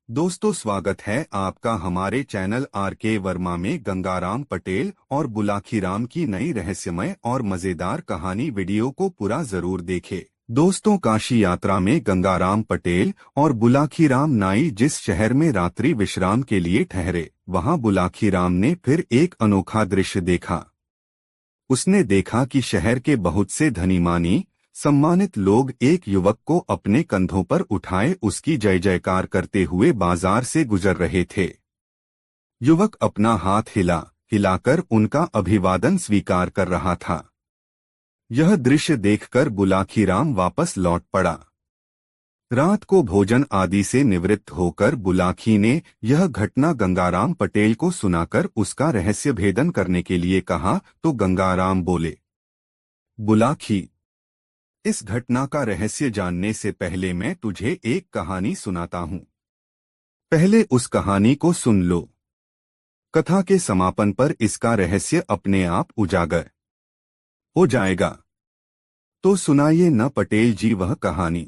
दोस्तों, स्वागत है आपका हमारे चैनल आर.के. वर्मा में गंगाराम पटेल और बुलाखीराम की नई रहस्यमय और मजेदार कहानी वीडियो को पूरा जरूर देखें। दोस्तों, काशी यात्रा में गंगाराम पटेल और बुलाखीराम नाई जिस शहर में रात्रि विश्राम के लिए ठहरे, वहां बुलाखीराम ने फिर एक अनोखा दृश्य देखा। उसने देखा कि शहर के बहुत से धनीमानी सम्मानित लोग एक युवक को अपने कंधों पर उठाए उसकी जय जयकार करते हुए बाजार से गुजर रहे थे। युवक अपना हाथ हिलाकर उनका अभिवादन स्वीकार कर रहा था। यह दृश्य देखकर बुलाखीराम वापस लौट पड़ा। रात को भोजन आदि से निवृत्त होकर बुलाखी ने यह घटना गंगाराम पटेल को सुनाकर उसका रहस्य भेदन करने के लिए कहा तो गंगाराम बोले, बुलाखी, इस घटना का रहस्य जानने से पहले मैं तुझे एक कहानी सुनाता हूँ। पहले उस कहानी को सुन लो। कथा के समापन पर इसका रहस्य अपने आप उजागर हो जाएगा। तो सुनाइए न पटेल जी वह कहानी।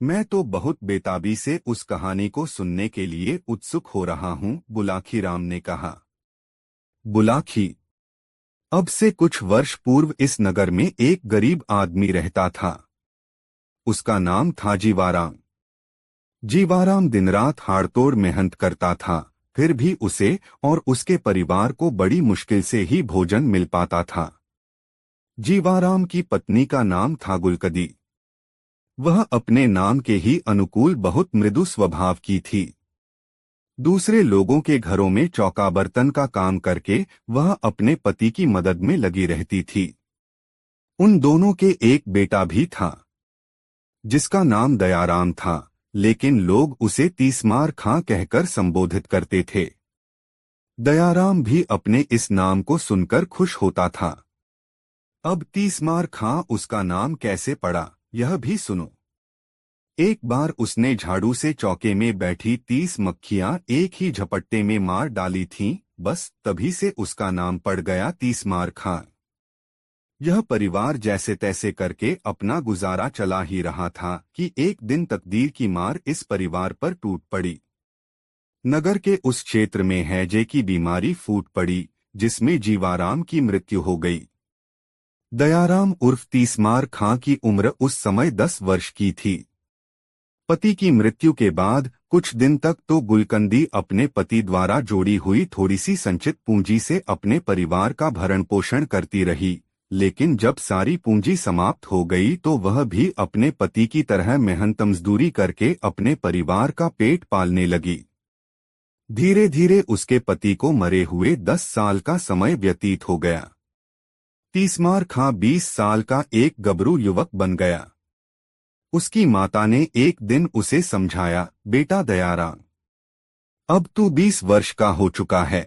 मैं तो बहुत बेताबी से उस कहानी को सुनने के लिए उत्सुक हो रहा हूँ, बुलाखीराम ने कहा। बुलाखी, अब से कुछ वर्ष पूर्व इस नगर में एक गरीब आदमी रहता था। उसका नाम था जीवाराम। जीवाराम दिन रात हाड़तोड़ मेहनत करता था, फिर भी उसे और उसके परिवार को बड़ी मुश्किल से ही भोजन मिल पाता था। जीवाराम की पत्नी का नाम था गुलकदी। वह अपने नाम के ही अनुकूल बहुत मृदु स्वभाव की थी। दूसरे लोगों के घरों में चौका बर्तन का काम करके वह अपने पति की मदद में लगी रहती थी। उन दोनों के एक बेटा भी था, जिसका नाम दयाराम था, लेकिन लोग उसे तीसमार खां कहकर संबोधित करते थे। दयाराम भी अपने इस नाम को सुनकर खुश होता था। अब तीसमार खां उसका नाम कैसे पड़ा, यह भी सुनो। एक बार उसने झाड़ू से चौके में बैठी 30 मक्खियां एक ही झपट्टे में मार डाली थीं, बस तभी से उसका नाम पड़ गया तीसमार खां। यह परिवार जैसे तैसे करके अपना गुजारा चला ही रहा था कि एक दिन तकदीर की मार इस परिवार पर टूट पड़ी। नगर के उस क्षेत्र में हैजे की बीमारी फूट पड़ी, जिसमें जीवाराम की मृत्यु हो गई। दयाराम उर्फ तीसमार खां की उम्र उस समय 10 वर्ष की थी। पति की मृत्यु के बाद कुछ दिन तक तो गुलकंदी अपने पति द्वारा जोड़ी हुई थोड़ी सी संचित पूंजी से अपने परिवार का भरण पोषण करती रही, लेकिन जब सारी पूंजी समाप्त हो गई तो वह भी अपने पति की तरह मेहनत मजदूरी करके अपने परिवार का पेट पालने लगी। धीरे धीरे उसके पति को मरे हुए 10 साल का समय व्यतीत हो गया। तीसमार खां 20 साल का एक गबरू युवक बन गया। उसकी माता ने एक दिन उसे समझाया, बेटा दयाराम, अब तू 20 वर्ष का हो चुका है।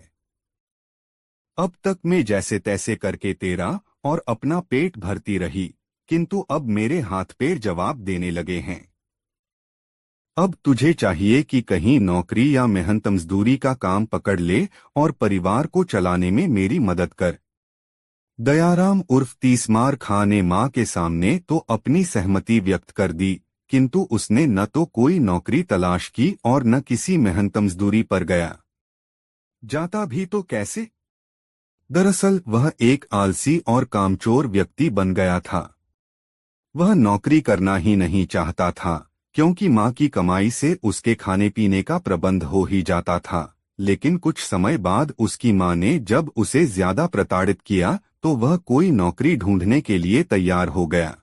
अब तक मैं जैसे तैसे करके तेरा और अपना पेट भरती रही, किंतु अब मेरे हाथ पैर जवाब देने लगे हैं। अब तुझे चाहिए कि कहीं नौकरी या मेहनत मजदूरी का काम पकड़ ले और परिवार को चलाने में मेरी मदद कर। दयाराम उर्फ तीसमार खां ने मां के सामने तो अपनी सहमति व्यक्त कर दी, किंतु उसने न तो कोई नौकरी तलाश की और न किसी मेहनत मजदूरी पर गया। जाता भी तो कैसे? दरअसल वह एक आलसी और कामचोर व्यक्ति बन गया था। वह नौकरी करना ही नहीं चाहता था, क्योंकि मां की कमाई से उसके खाने पीने का प्रबंध हो ही जाता था। लेकिन कुछ समय बाद उसकी मां ने जब उसे ज्यादा प्रताड़ित किया तो वह कोई नौकरी ढूंढने के लिए तैयार हो गया।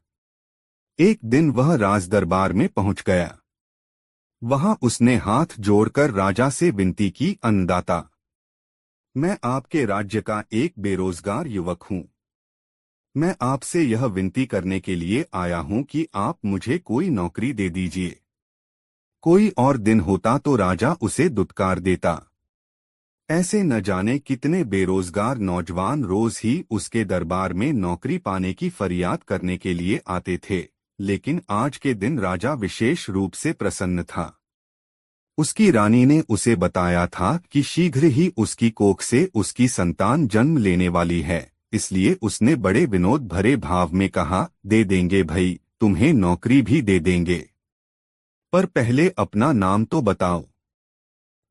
एक दिन वह राज दरबार में पहुंच गया। वहां उसने हाथ जोड़कर राजा से विनती की, अन्नदाता, मैं आपके राज्य का एक बेरोजगार युवक हूं। मैं आपसे यह विनती करने के लिए आया हूं कि आप मुझे कोई नौकरी दे दीजिए। कोई और दिन होता तो राजा उसे दुत्कार देता। ऐसे न जाने कितने बेरोजगार नौजवान रोज ही उसके दरबार में नौकरी पाने की फरियाद करने के लिए आते थे, लेकिन आज के दिन राजा विशेष रूप से प्रसन्न था। उसकी रानी ने उसे बताया था कि शीघ्र ही उसकी कोख से उसकी संतान जन्म लेने वाली है, इसलिए उसने बड़े विनोद भरे भाव में कहा, दे देंगे भई, तुम्हें नौकरी भी दे देंगे। पर पहले अपना नाम तो बताओ।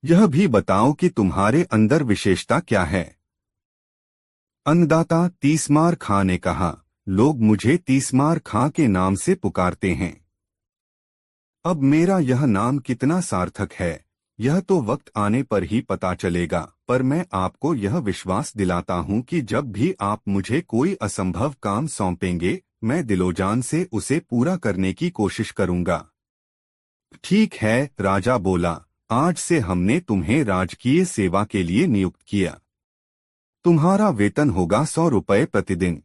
यह भी बताओ कि तुम्हारे अंदर विशेषता क्या है। अन्नदाता तीसमार खां ने कहा, लोग मुझे तीसमार खां के नाम से पुकारते हैं। अब मेरा यह नाम कितना सार्थक है, यह तो वक्त आने पर ही पता चलेगा, पर मैं आपको यह विश्वास दिलाता हूं कि जब भी आप मुझे कोई असंभव काम सौंपेंगे, मैं दिलोजान से उसे पूरा करने की कोशिश करूंगा। ठीक है, राजा बोला, आज से हमने तुम्हें राजकीय सेवा के लिए नियुक्त किया। तुम्हारा वेतन होगा 100 रुपये प्रतिदिन।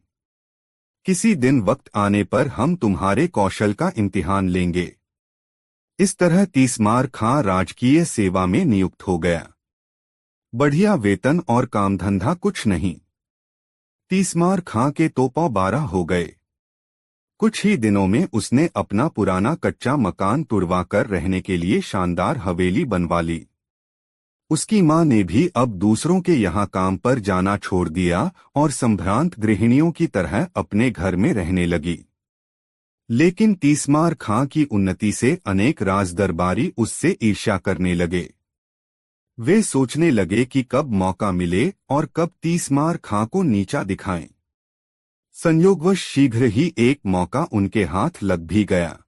किसी दिन वक्त आने पर हम तुम्हारे कौशल का इम्तिहान लेंगे। इस तरह तीसमार खां राजकीय सेवा में नियुक्त हो गया। बढ़िया वेतन और कामधंधा कुछ नहीं। तीसमार खां के तो पौ 12 हो गए। कुछ ही दिनों में उसने अपना पुराना कच्चा मकान तुड़वाकर रहने के लिए शानदार हवेली बनवा ली। उसकी मां ने भी अब दूसरों के यहाँ काम पर जाना छोड़ दिया और संभ्रांत गृहिणियों की तरह अपने घर में रहने लगी। लेकिन तीसमार खां की उन्नति से अनेक राजदरबारी उससे ईर्ष्या करने लगे। वे सोचने लगे कि कब मौका मिले और कब तीसमार खां को नीचा दिखाएं। संयोगवश शीघ्र ही एक मौका उनके हाथ लग भी गया।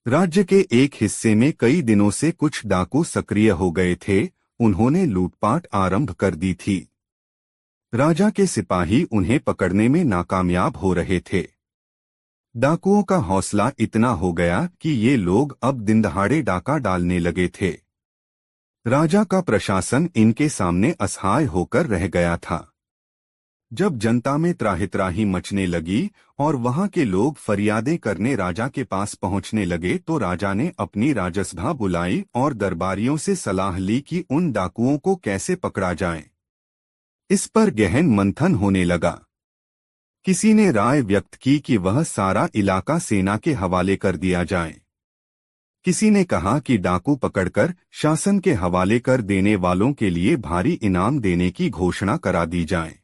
राज्य के एक हिस्से में कई दिनों से कुछ डाकू सक्रिय हो गए थे। उन्होंने लूटपाट आरंभ कर दी थी। राजा के सिपाही उन्हें पकड़ने में नाकामयाब हो रहे थे। डाकुओं का हौसला इतना हो गया कि ये लोग अब दिनदहाड़े डाका डालने लगे थे। राजा का प्रशासन इनके सामने असहाय होकर रह गया था। जब जनता में त्राहित्राही मचने लगी और वहां के लोग फरियादें करने राजा के पास पहुंचने लगे, तो राजा ने अपनी राजसभा बुलाई और दरबारियों से सलाह ली कि उन डाकुओं को कैसे पकड़ा जाए। इस पर गहन मंथन होने लगा। किसी ने राय व्यक्त की कि वह सारा इलाका सेना के हवाले कर दिया जाए। किसी ने कहा कि डाकू पकड़कर शासन के हवाले कर देने वालों के लिए भारी इनाम देने की घोषणा करा दी जाए।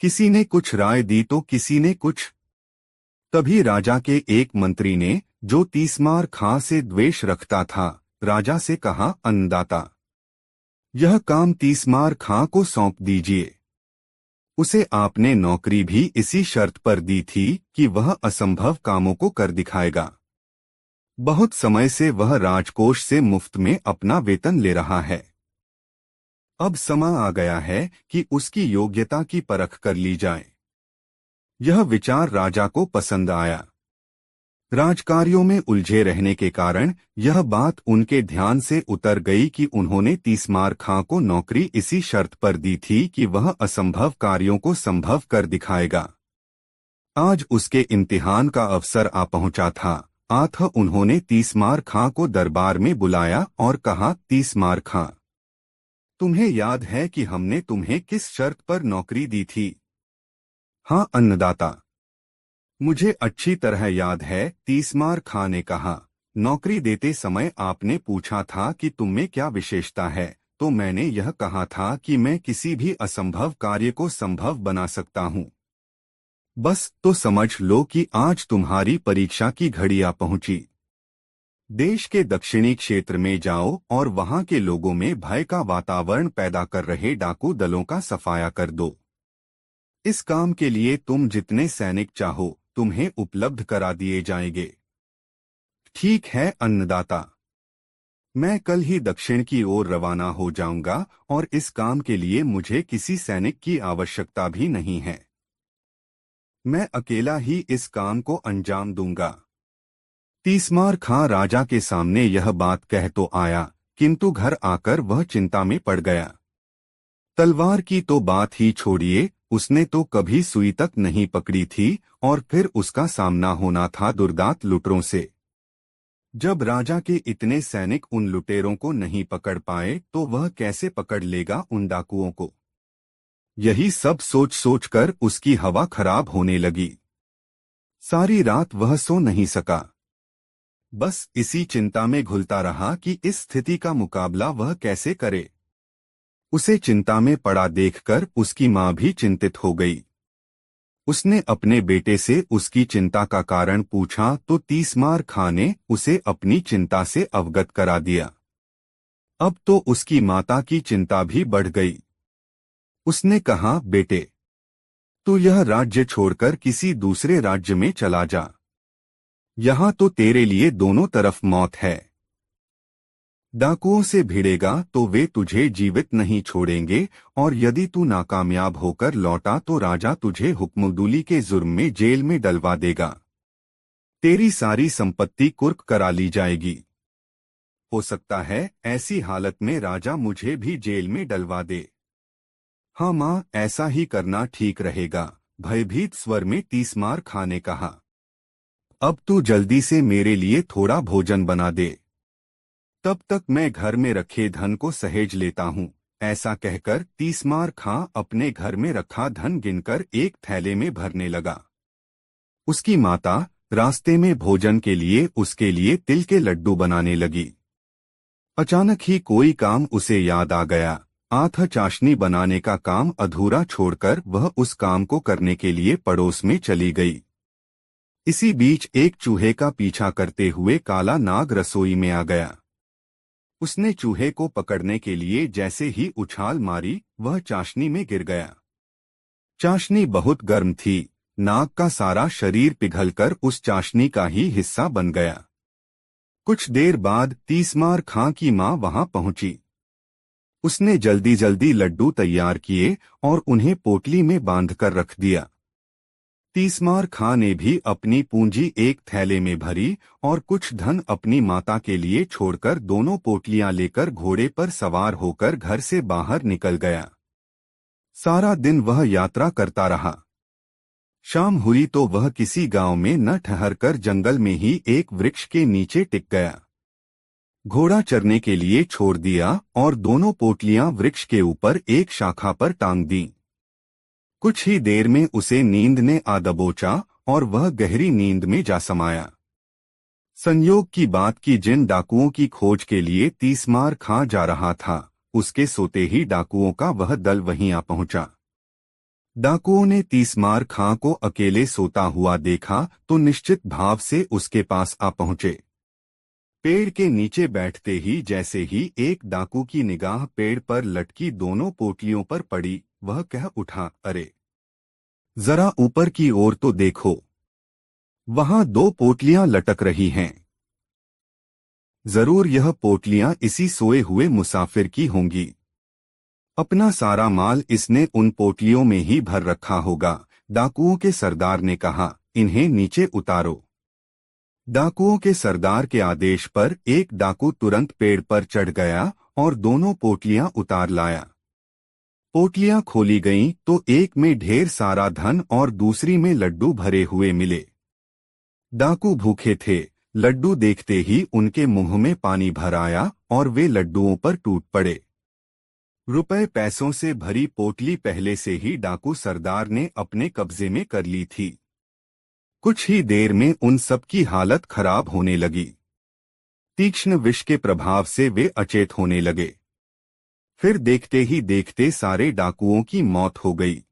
किसी ने कुछ राय दी तो किसी ने कुछ। तभी राजा के एक मंत्री ने, जो तीसमार खां से द्वेष रखता था, राजा से कहा, अन्नदाता, यह काम तीसमार खां को सौंप दीजिए। उसे आपने नौकरी भी इसी शर्त पर दी थी कि वह असंभव कामों को कर दिखाएगा। बहुत समय से वह राजकोष से मुफ्त में अपना वेतन ले रहा है। अब समय आ गया है कि उसकी योग्यता की परख कर ली जाए। यह विचार राजा को पसंद आया। राजकार्यों में उलझे रहने के कारण यह बात उनके ध्यान से उतर गई कि उन्होंने तीसमार खां को नौकरी इसी शर्त पर दी थी कि वह असंभव कार्यों को संभव कर दिखाएगा। आज उसके इम्तिहान का अवसर आ पहुंचा था। अतः उन्होंने तीसमार खां को दरबार में बुलाया और कहा, तीसमार खां, तुम्हें याद है कि हमने तुम्हें किस शर्त पर नौकरी दी थी? हाँ अन्नदाता, मुझे अच्छी तरह याद है, तीसमार खां ने कहा। नौकरी देते समय आपने पूछा था कि तुममें क्या विशेषता है, तो मैंने यह कहा था कि मैं किसी भी असंभव कार्य को संभव बना सकता हूँ। बस तो समझ लो कि आज तुम्हारी परीक्षा की घड़ी आ पहुंची। देश के दक्षिणी क्षेत्र में जाओ और वहां के लोगों में भय का वातावरण पैदा कर रहे डाकू दलों का सफाया कर दो। इस काम के लिए तुम जितने सैनिक चाहो तुम्हें उपलब्ध करा दिए जाएंगे। ठीक है अन्नदाता, मैं कल ही दक्षिण की ओर रवाना हो जाऊंगा और इस काम के लिए मुझे किसी सैनिक की आवश्यकता भी नहीं है। मैं अकेला ही इस काम को अंजाम दूंगा। तीसमार खां राजा के सामने यह बात कह तो आया, किंतु घर आकर वह चिंता में पड़ गया। तलवार की तो बात ही छोड़िए, उसने तो कभी सुई तक नहीं पकड़ी थी और फिर उसका सामना होना था दुर्दांत लुटेरों से। जब राजा के इतने सैनिक उन लुटेरों को नहीं पकड़ पाए तो वह कैसे पकड़ लेगा उन डाकुओं को? यही सब सोच सोचकर उसकी हवा खराब होने लगी। सारी रात वह सो नहीं सका। बस इसी चिंता में घुलता रहा कि इस स्थिति का मुकाबला वह कैसे करे। उसे चिंता में पड़ा देखकर उसकी मां भी चिंतित हो गई। उसने अपने बेटे से उसकी चिंता का कारण पूछा तो तीसमार खां ने उसे अपनी चिंता से अवगत करा दिया। अब तो उसकी माता की चिंता भी बढ़ गई। उसने कहा, बेटे, तू यह राज्य छोड़कर किसी दूसरे राज्य में चला जा। यहाँ तो तेरे लिए दोनों तरफ मौत है। डाकुओं से भिड़ेगा तो वे तुझे जीवित नहीं छोड़ेंगे, और यदि तू नाकामयाब होकर लौटा तो राजा तुझे हुक्मदुली के जुर्म में जेल में डलवा देगा। तेरी सारी संपत्ति कुर्क करा ली जाएगी। हो सकता है ऐसी हालत में राजा मुझे भी जेल में डलवा दे। हाँ माँ, ऐसा ही करना ठीक रहेगा, भयभीत स्वर में तीसमार खां ने कहा। अब तू जल्दी से मेरे लिए थोड़ा भोजन बना दे, तब तक मैं घर में रखे धन को सहेज लेता हूँ। ऐसा कहकर तीसमार खां अपने घर में रखा धन गिनकर एक थैले में भरने लगा। उसकी माता रास्ते में भोजन के लिए उसके लिए तिल के लड्डू बनाने लगी। अचानक ही कोई काम उसे याद आ गया। आथा चाशनी बनाने का काम अधूरा छोड़कर वह उस काम को करने के लिए पड़ोस में चली गई। इसी बीच एक चूहे का पीछा करते हुए काला नाग रसोई में आ गया। उसने चूहे को पकड़ने के लिए जैसे ही उछाल मारी, वह चाशनी में गिर गया। चाशनी बहुत गर्म थी। नाग का सारा शरीर पिघलकर उस चाशनी का ही हिस्सा बन गया। कुछ देर बाद तीसमार खां की मां वहां पहुंची। उसने जल्दी जल्दी लड्डू तैयार किए और उन्हें पोटली में बांधकर रख दिया। तीसमार खां ने भी अपनी पूंजी एक थैले में भरी और कुछ धन अपनी माता के लिए छोड़कर दोनों पोटलियां लेकर घोड़े पर सवार होकर घर से बाहर निकल गया। सारा दिन वह यात्रा करता रहा। शाम हुई तो वह किसी गांव में न ठहरकर जंगल में ही एक वृक्ष के नीचे टिक गया। घोड़ा चरने के लिए छोड़ दिया और दोनों पोटलियां वृक्ष के ऊपर एक शाखा पर टांग दी। कुछ ही देर में उसे नींद ने आ दबोचा और वह गहरी नींद में जा समाया। संयोग की बात कि जिन डाकुओं की खोज के लिए तीसमार खां जा रहा था, उसके सोते ही डाकुओं का वह दल वहीं आ पहुंचा। डाकुओं ने तीसमार खां को अकेले सोता हुआ देखा तो निश्चित भाव से उसके पास आ पहुंचे। पेड़ के नीचे बैठते ही जैसे ही एक डाकू की निगाह पेड़ पर लटकी दोनों पोटलियों पर पड़ी, वह कह उठा, अरे जरा ऊपर की ओर तो देखो, वहां दो पोटलियां लटक रही हैं। जरूर यह पोटलियां इसी सोए हुए मुसाफिर की होंगी। अपना सारा माल इसने उन पोटलियों में ही भर रखा होगा। डाकुओं के सरदार ने कहा, इन्हें नीचे उतारो। डाकुओं के सरदार के आदेश पर एक डाकू तुरंत पेड़ पर चढ़ गया और दोनों पोटलियां उतार लाया। पोटलियां खोली गईं तो एक में ढेर सारा धन और दूसरी में लड्डू भरे हुए मिले। डाकू भूखे थे। लड्डू देखते ही उनके मुंह में पानी भर आया और वे लड्डुओं पर टूट पड़े। रुपए पैसों से भरी पोटली पहले से ही डाकू सरदार ने अपने कब्जे में कर ली थी। कुछ ही देर में उन सब की हालत खराब होने लगी। तीक्ष्ण विष के प्रभाव से वे अचेत होने लगे। फिर देखते ही देखते सारे डाकुओं की मौत हो गई।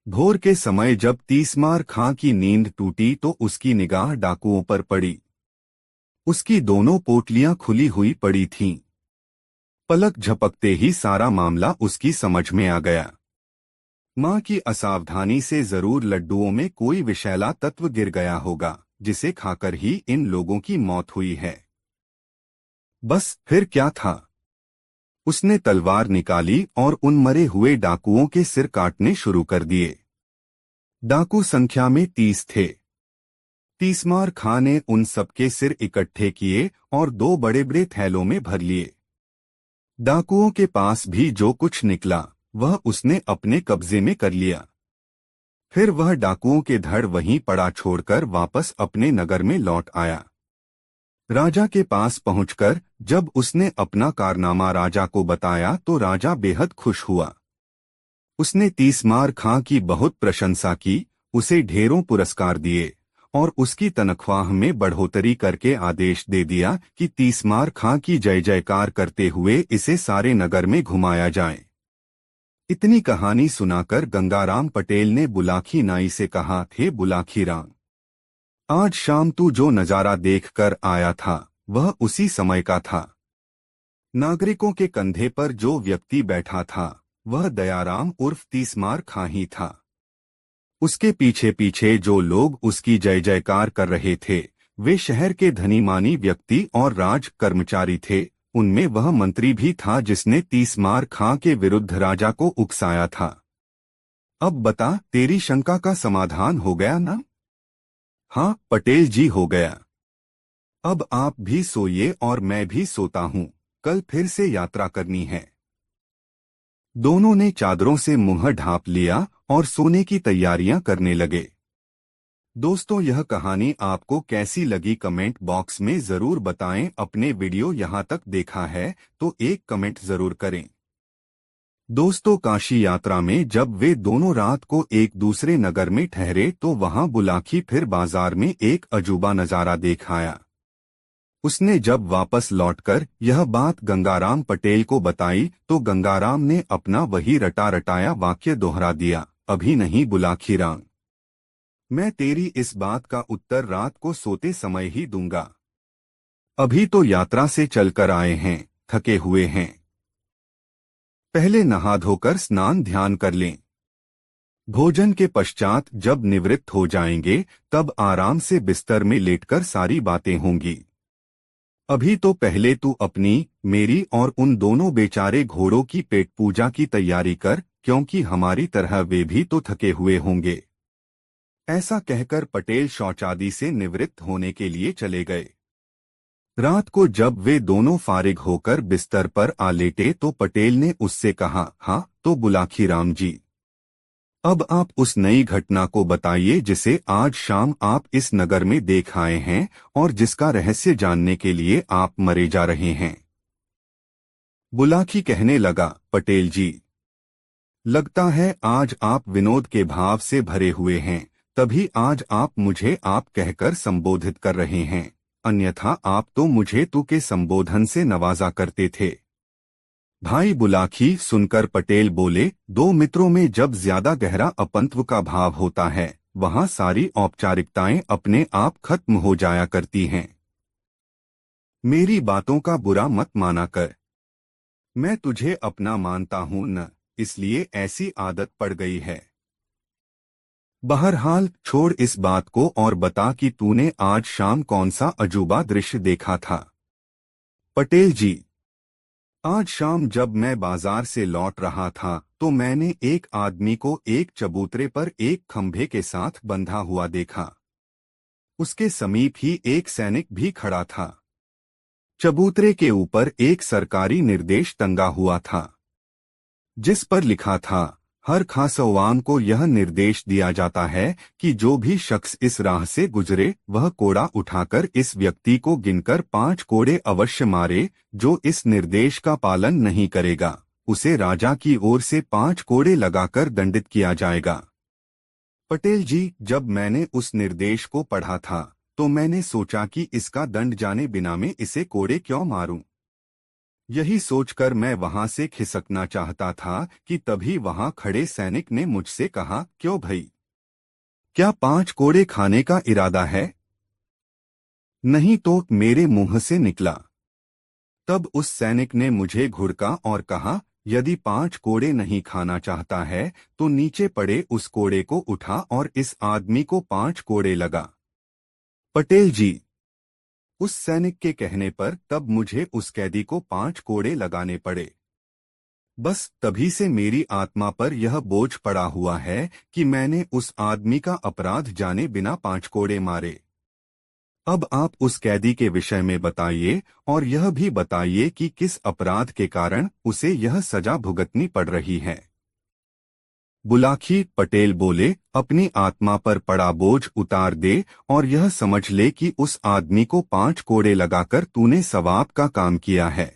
भोर के समय जब तीसमार खां की नींद टूटी तो उसकी निगाह डाकुओं पर पड़ी। उसकी दोनों पोटलियां खुली हुई पड़ी थीं। पलक झपकते ही सारा मामला उसकी समझ में आ गया। मां की असावधानी से जरूर लड्डुओं में कोई विषैला तत्व गिर गया होगा, जिसे खाकर ही इन लोगों की मौत हुई है। बस फिर क्या था? उसने तलवार निकाली और उन मरे हुए डाकुओं के सिर काटने शुरू कर दिए। डाकू संख्या में 30 थे। तीसमार खां ने उन सबके सिर इकट्ठे किए और दो बड़े बड़े थैलों में भर लिए। डाकुओं के पास भी जो कुछ निकला वह उसने अपने कब्जे में कर लिया। फिर वह डाकुओं के धड़ वहीं पड़ा छोड़कर वापस अपने नगर में लौट आया। राजा के पास पहुंचकर जब उसने अपना कारनामा राजा को बताया तो राजा बेहद खुश हुआ। उसने तीसमार खां की बहुत प्रशंसा की, उसे ढेरों पुरस्कार दिए और उसकी तनख्वाह में बढ़ोतरी करके आदेश दे दिया कि तीसमार खां की जय जयकार करते हुए इसे सारे नगर में घुमाया जाए। इतनी कहानी सुनाकर गंगाराम पटेल ने बुलाकी नाई से कहा, हे बुलाकी राम, आज शाम तू जो नजारा देखकर आया था वह उसी समय का था। नागरिकों के कंधे पर जो व्यक्ति बैठा था वह दयाराम उर्फ तीसमार खां ही था। उसके पीछे पीछे जो लोग उसकी जय जयकार कर रहे थे वे शहर के धनी मानी व्यक्ति और राज कर्मचारी थे। उनमें वह मंत्री भी था जिसने तीसमार खां के विरुद्ध राजा को उकसाया था। अब बता, तेरी शंका का समाधान हो गया ना? हाँ पटेल जी, हो गया। अब आप भी सोइए और मैं भी सोता हूँ, कल फिर से यात्रा करनी है। दोनों ने चादरों से मुंह ढांप लिया और सोने की तैयारियां करने लगे। दोस्तों, यह कहानी आपको कैसी लगी कमेंट बॉक्स में जरूर बताएं। अपने वीडियो यहां तक देखा है तो एक कमेंट जरूर करें। दोस्तों, काशी यात्रा में जब वे दोनों रात को एक दूसरे नगर में ठहरे तो वहां बुलाकी फिर बाजार में एक अजूबा नजारा देख आया। उसने जब वापस लौटकर यह बात गंगाराम पटेल को बताई तो गंगाराम ने अपना वही रटा रटाया वाक्य दोहरा दिया, अभी नहीं बुलाकी राम, मैं तेरी इस बात का उत्तर रात को सोते समय ही दूंगा। अभी तो यात्रा से चलकर आए हैं, थके हुए हैं। पहले नहा धोकर स्नान ध्यान कर लें। भोजन के पश्चात जब निवृत्त हो जाएंगे तब आराम से बिस्तर में लेटकर सारी बातें होंगी। अभी तो पहले तू अपनी, मेरी और उन दोनों बेचारे घोड़ों की पेट पूजा की तैयारी कर, क्योंकि हमारी तरह वे भी तो थके हुए होंगे। ऐसा कहकर पटेल शौचादि से निवृत्त होने के लिए चले गए। रात को जब वे दोनों फारिग होकर बिस्तर पर आ लेटे तो पटेल ने उससे कहा, हाँ तो बुलाकी राम जी, अब आप उस नई घटना को बताइए जिसे आज शाम आप इस नगर में देख आए हैं और जिसका रहस्य जानने के लिए आप मरे जा रहे हैं। बुलाकी कहने लगा, पटेल जी, लगता है आज आप विनोद के भाव से भरे हुए हैं, तभी आज आप मुझे आप कहकर संबोधित कर रहे हैं, अन्यथा आप तो मुझे तू के संबोधन से नवाजा करते थे। भाई बुलाकी, सुनकर पटेल बोले, दो मित्रों में जब ज्यादा गहरा अपंत्व का भाव होता है वहां सारी औपचारिकताएं अपने आप खत्म हो जाया करती हैं। मेरी बातों का बुरा मत माना कर, मैं तुझे अपना मानता हूं न, इसलिए ऐसी आदत पड़ गई है। बहरहाल छोड़ इस बात को और बता कि तूने आज शाम कौन सा अजूबा दृश्य देखा था। पटेल जी, आज शाम जब मैं बाजार से लौट रहा था तो मैंने एक आदमी को एक चबूतरे पर एक खंभे के साथ बंधा हुआ देखा। उसके समीप ही एक सैनिक भी खड़ा था। चबूतरे के ऊपर एक सरकारी निर्देश टंगा हुआ था जिस पर लिखा था, हर खासवान को यह निर्देश दिया जाता है कि जो भी शख्स इस राह से गुजरे वह कोड़ा उठाकर इस व्यक्ति को गिनकर 5 कोड़े अवश्य मारे। जो इस निर्देश का पालन नहीं करेगा उसे राजा की ओर से 5 कोड़े लगाकर दंडित किया जाएगा। पटेल जी, जब मैंने उस निर्देश को पढ़ा था तो मैंने सोचा कि इसका दंड जाने बिना मैं इसे कोड़े क्यों मारूं। यही सोचकर मैं वहां से खिसकना चाहता था कि तभी वहां खड़े सैनिक ने मुझसे कहा, क्यों भाई, क्या 5 कोड़े खाने का इरादा है? नहीं तो, मेरे मुंह से निकला। तब उस सैनिक ने मुझे घुड़का और कहा, यदि 5 कोड़े नहीं खाना चाहता है तो नीचे पड़े उस कोड़े को उठा और इस आदमी को 5 कोड़े लगा। पटेल जी, उस सैनिक के कहने पर तब मुझे उस कैदी को 5 कोड़े लगाने पड़े। बस तभी से मेरी आत्मा पर यह बोझ पड़ा हुआ है कि मैंने उस आदमी का अपराध जाने बिना 5 कोड़े मारे। अब आप उस कैदी के विषय में बताइए और यह भी बताइए कि किस अपराध के कारण उसे यह सजा भुगतनी पड़ रही है। बुलाकी पटेल बोले, अपनी आत्मा पर पड़ा बोझ उतार दे और यह समझ ले कि उस आदमी को 5 कोड़े लगाकर तूने सवाब का काम किया है।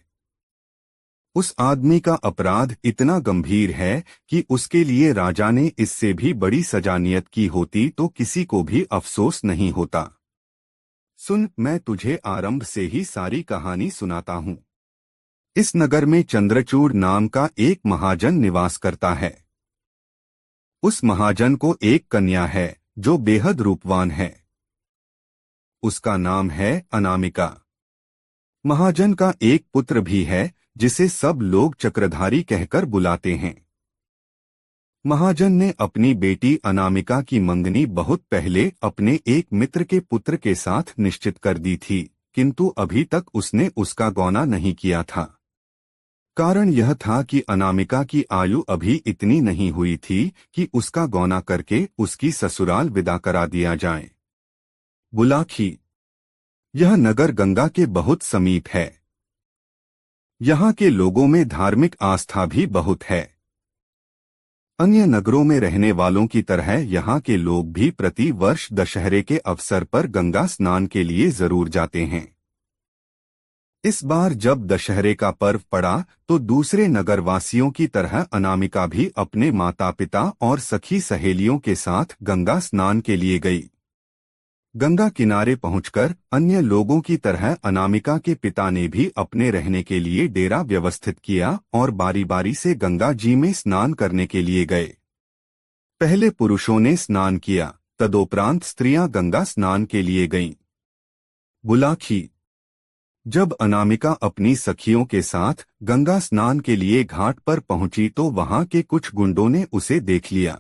उस आदमी का अपराध इतना गंभीर है कि उसके लिए राजा ने इससे भी बड़ी सजा नियत की होती तो किसी को भी अफसोस नहीं होता। सुन, मैं तुझे आरंभ से ही सारी कहानी सुनाता हूँ। इस नगर में चंद्रचूड़ नाम का एक महाजन निवास करता है। उस महाजन को एक कन्या है जो बेहद रूपवान है। उसका नाम है अनामिका। महाजन का एक पुत्र भी है जिसे सब लोग चक्रधारी कहकर बुलाते हैं। महाजन ने अपनी बेटी अनामिका की मंगनी बहुत पहले अपने एक मित्र के पुत्र के साथ निश्चित कर दी थी, किंतु अभी तक उसने उसका गौना नहीं किया था। कारण यह था कि अनामिका की आयु अभी इतनी नहीं हुई थी कि उसका गौना करके उसकी ससुराल विदा करा दिया जाए। बुलाखी यह नगर गंगा के बहुत समीप है। यहाँ के लोगों में धार्मिक आस्था भी बहुत है। अन्य नगरों में रहने वालों की तरह यहाँ के लोग भी प्रति वर्ष दशहरे के अवसर पर गंगा स्नान के लिए जरूर जाते हैं। इस बार जब दशहरे का पर्व पड़ा तो दूसरे नगरवासियों की तरह अनामिका भी अपने माता पिता और सखी सहेलियों के साथ गंगा स्नान के लिए गई। गंगा किनारे पहुंचकर अन्य लोगों की तरह अनामिका के पिता ने भी अपने रहने के लिए डेरा व्यवस्थित किया और बारी बारी से गंगा जी में स्नान करने के लिए गए। पहले पुरुषों ने स्नान किया, तदोपरांत स्त्रियां गंगा स्नान के लिए गईं। बुलाखी जब अनामिका अपनी सखियों के साथ गंगा स्नान के लिए घाट पर पहुंची तो वहां के कुछ गुंडों ने उसे देख लिया।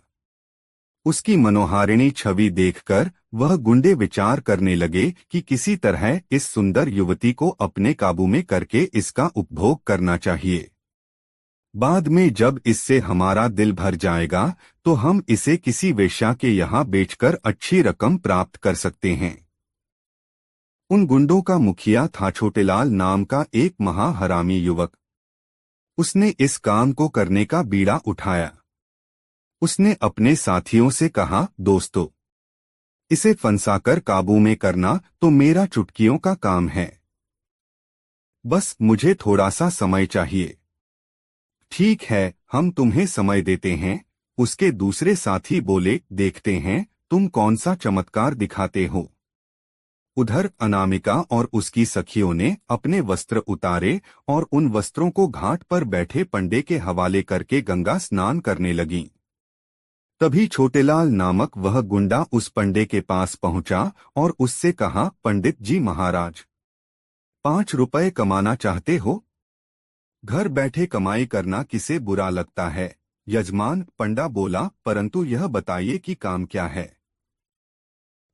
उसकी मनोहारिणी छवि देखकर वह गुंडे विचार करने लगे कि किसी तरह इस सुंदर युवती को अपने काबू में करके इसका उपभोग करना चाहिए। बाद में जब इससे हमारा दिल भर जाएगा तो हम इसे किसी वेश्या के यहाँ बेचकर अच्छी रकम प्राप्त कर सकते हैं। उन गुंडों का मुखिया था छोटेलाल नाम का एक महाहरामी युवक। उसने इस काम को करने का बीड़ा उठाया। उसने अपने साथियों से कहा, दोस्तों, इसे फंसाकर काबू में करना तो मेरा चुटकियों का काम है। बस मुझे थोड़ा सा समय चाहिए। ठीक है, हम तुम्हें समय देते हैं। उसके दूसरे साथी बोले, देखते हैं तुम कौन सा चमत्कार दिखाते हो। उधर अनामिका और उसकी सखियों ने अपने वस्त्र उतारे और उन वस्त्रों को घाट पर बैठे पंडे के हवाले करके गंगा स्नान करने लगीं। तभी छोटेलाल नामक वह गुंडा उस पंडे के पास पहुंचा और उससे कहा, पंडित जी महाराज, 5 रुपए कमाना चाहते हो? घर बैठे कमाई करना किसे बुरा लगता है? यजमान, पंडा बोला, परंतु यह बताइए कि काम क्या है?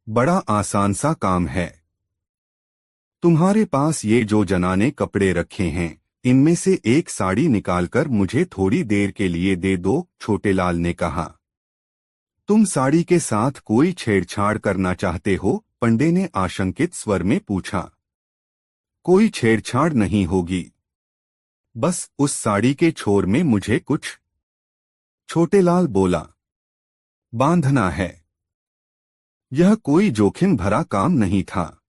बड़ा आसान सा काम है। तुम्हारे पास ये जो जनाने कपड़े रखे हैं, इनमें से एक साड़ी निकालकर मुझे थोड़ी देर के लिए दे दो, छोटेलाल ने कहा। तुम साड़ी के साथ कोई छेड़छाड़ करना चाहते हो? पंडे ने आशंकित स्वर में पूछा। कोई छेड़छाड़ नहीं होगी, बस उस साड़ी के छोर में मुझे कुछ, छोटेलाल बोला, बांधना है। यह कोई जोखिम भरा काम नहीं था,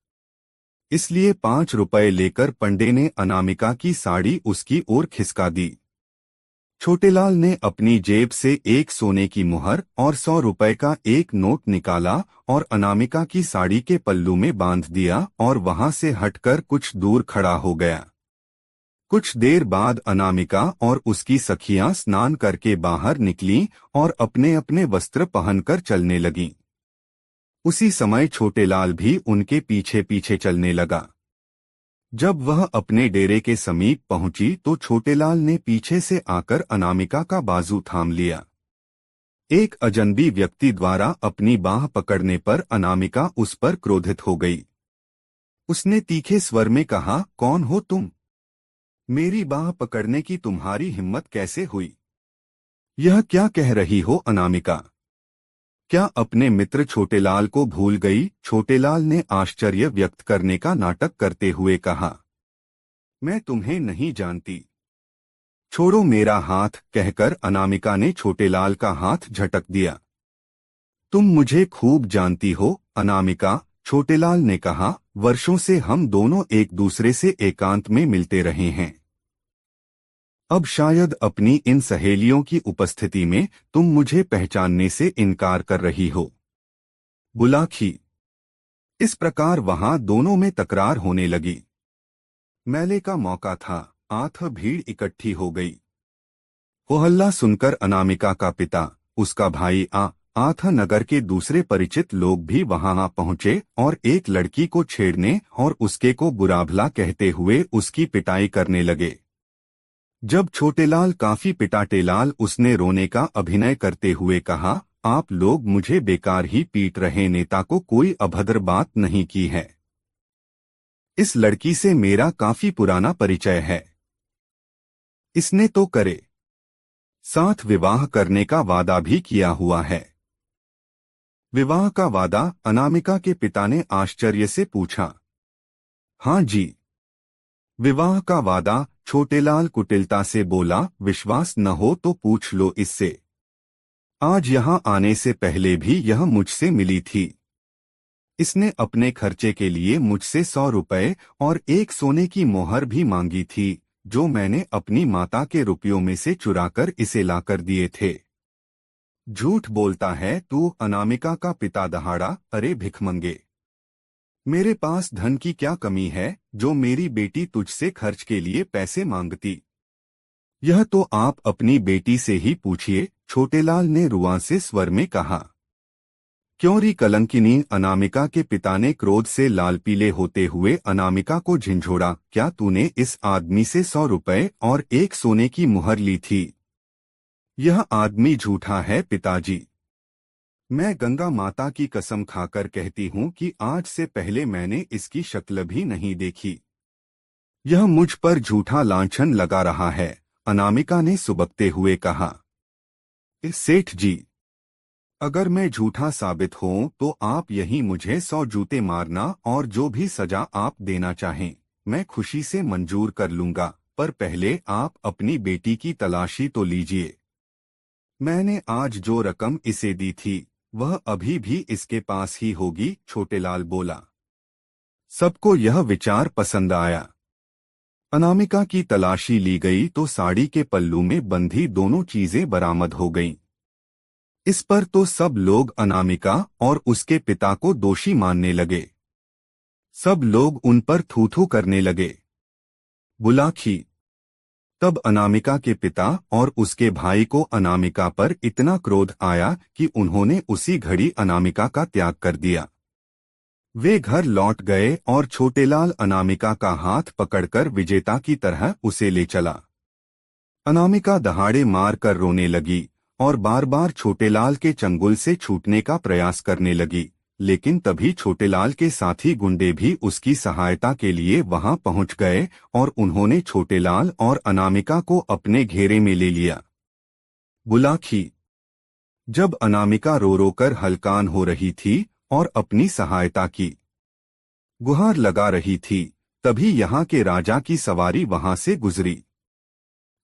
इसलिए 5 रुपए लेकर पंडे ने अनामिका की साड़ी उसकी ओर खिसका दी। छोटेलाल ने अपनी जेब से एक सोने की मुहर और 100 रुपए का एक नोट निकाला और अनामिका की साड़ी के पल्लू में बांध दिया और वहां से हटकर कुछ दूर खड़ा हो गया। कुछ देर बाद अनामिका और उसकी सखियां स्नान करके बाहर निकलीं और अपने अपने वस्त्र पहनकर चलने लगीं। उसी समय छोटेलाल भी उनके पीछे पीछे चलने लगा। जब वह अपने डेरे के समीप पहुंची तो छोटेलाल ने पीछे से आकर अनामिका का बाजू थाम लिया। एक अजनबी व्यक्ति द्वारा अपनी बाह पकड़ने पर अनामिका उस पर क्रोधित हो गई। उसने तीखे स्वर में कहा, कौन हो तुम? मेरी बाह पकड़ने की तुम्हारी हिम्मत कैसे हुई? यह क्या कह रही हो अनामिका? क्या अपने मित्र छोटेलाल को भूल गई? छोटेलाल ने आश्चर्य व्यक्त करने का नाटक करते हुए कहा, मैं तुम्हें नहीं जानती। छोड़ो मेरा हाथ, कहकर अनामिका ने छोटेलाल का हाथ झटक दिया। तुम मुझे खूब जानती हो अनामिका, छोटेलाल ने कहा, वर्षों से हम दोनों एक दूसरे से एकांत में मिलते रहे हैं। अब शायद अपनी इन सहेलियों की उपस्थिति में तुम मुझे पहचानने से इनकार कर रही हो। बुलाखी इस प्रकार वहां दोनों में तकरार होने लगी। मेले का मौका था। आथ भीड़ इकट्ठी हो गई। वो हल्ला सुनकर अनामिका का पिता, उसका भाई आथ नगर के दूसरे परिचित लोग भी वहां आ पहुंचे और एक लड़की को छेड़ने और उसके को बुरा भला कहते हुए उसकी पिटाई करने लगे। जब छोटेलाल काफी पिटाटेलाल उसने रोने का अभिनय करते हुए कहा, आप लोग मुझे बेकार ही पीट रहे, नेता को कोई अभद्र बात नहीं की है। इस लड़की से मेरा काफी पुराना परिचय है। इसने तो करे साथ विवाह करने का वादा भी किया हुआ है। विवाह का वादा? अनामिका के पिता ने आश्चर्य से पूछा। हाँ जी, विवाह का वादा, छोटेलाल कुटिलता से बोला। विश्वास न हो तो पूछ लो इससे। आज यहाँ आने से पहले भी यह मुझसे मिली थी। इसने अपने खर्चे के लिए मुझसे 100 रुपए और एक सोने की मोहर भी मांगी थी, जो मैंने अपनी माता के रुपयों में से चुराकर इसे लाकर दिए थे। झूठ बोलता है तू, अनामिका का पिता दहाड़ा। अरे भिखमंगे, मेरे पास धन की क्या कमी है जो मेरी बेटी तुझसे खर्च के लिए पैसे मांगती? यह तो आप अपनी बेटी से ही पूछिए, छोटेलाल ने रुआंसे स्वर में कहा। क्यों री कलंकिनी? अनामिका के पिता ने क्रोध से लाल पीले होते हुए अनामिका को झिंझोड़ा। क्या तूने इस आदमी से 100 रुपए और एक सोने की मुहर ली थी? यह आदमी झूठा है पिताजी। मैं गंगा माता की कसम खाकर कहती हूँ कि आज से पहले मैंने इसकी शक्ल भी नहीं देखी। यह मुझ पर झूठा लांछन लगा रहा है, अनामिका ने सुबकते हुए कहा। सेठ जी, अगर मैं झूठा साबित हूं तो आप यही मुझे 100 जूते मारना और जो भी सजा आप देना चाहें मैं खुशी से मंजूर कर लूंगा, पर पहले आप अपनी बेटी की तलाशी तो लीजिए। मैंने आज जो रकम इसे दी थी वह अभी भी इसके पास ही होगी, छोटेलाल बोला। सबको यह विचार पसंद आया। अनामिका की तलाशी ली गई तो साड़ी के पल्लू में बंधी दोनों चीजें बरामद हो गईं। इस पर तो सब लोग अनामिका और उसके पिता को दोषी मानने लगे। सब लोग उन पर थू थू करने लगे। बुलाखी। तब अनामिका के पिता और उसके भाई को अनामिका पर इतना क्रोध आया कि उन्होंने उसी घड़ी अनामिका का त्याग कर दिया। वे घर लौट गए और छोटेलाल अनामिका का हाथ पकड़कर विजेता की तरह उसे ले चला। अनामिका दहाड़े मार कर रोने लगी और बार बार छोटेलाल के चंगुल से छूटने का प्रयास करने लगी, लेकिन तभी छोटेलाल के साथी गुंडे भी उसकी सहायता के लिए वहां पहुंच गए और उन्होंने छोटेलाल और अनामिका को अपने घेरे में ले लिया। बुलाखी। जब अनामिका रो रो कर हलकान हो रही थी और अपनी सहायता की गुहार लगा रही थी, तभी यहाँ के राजा की सवारी वहां से गुजरी।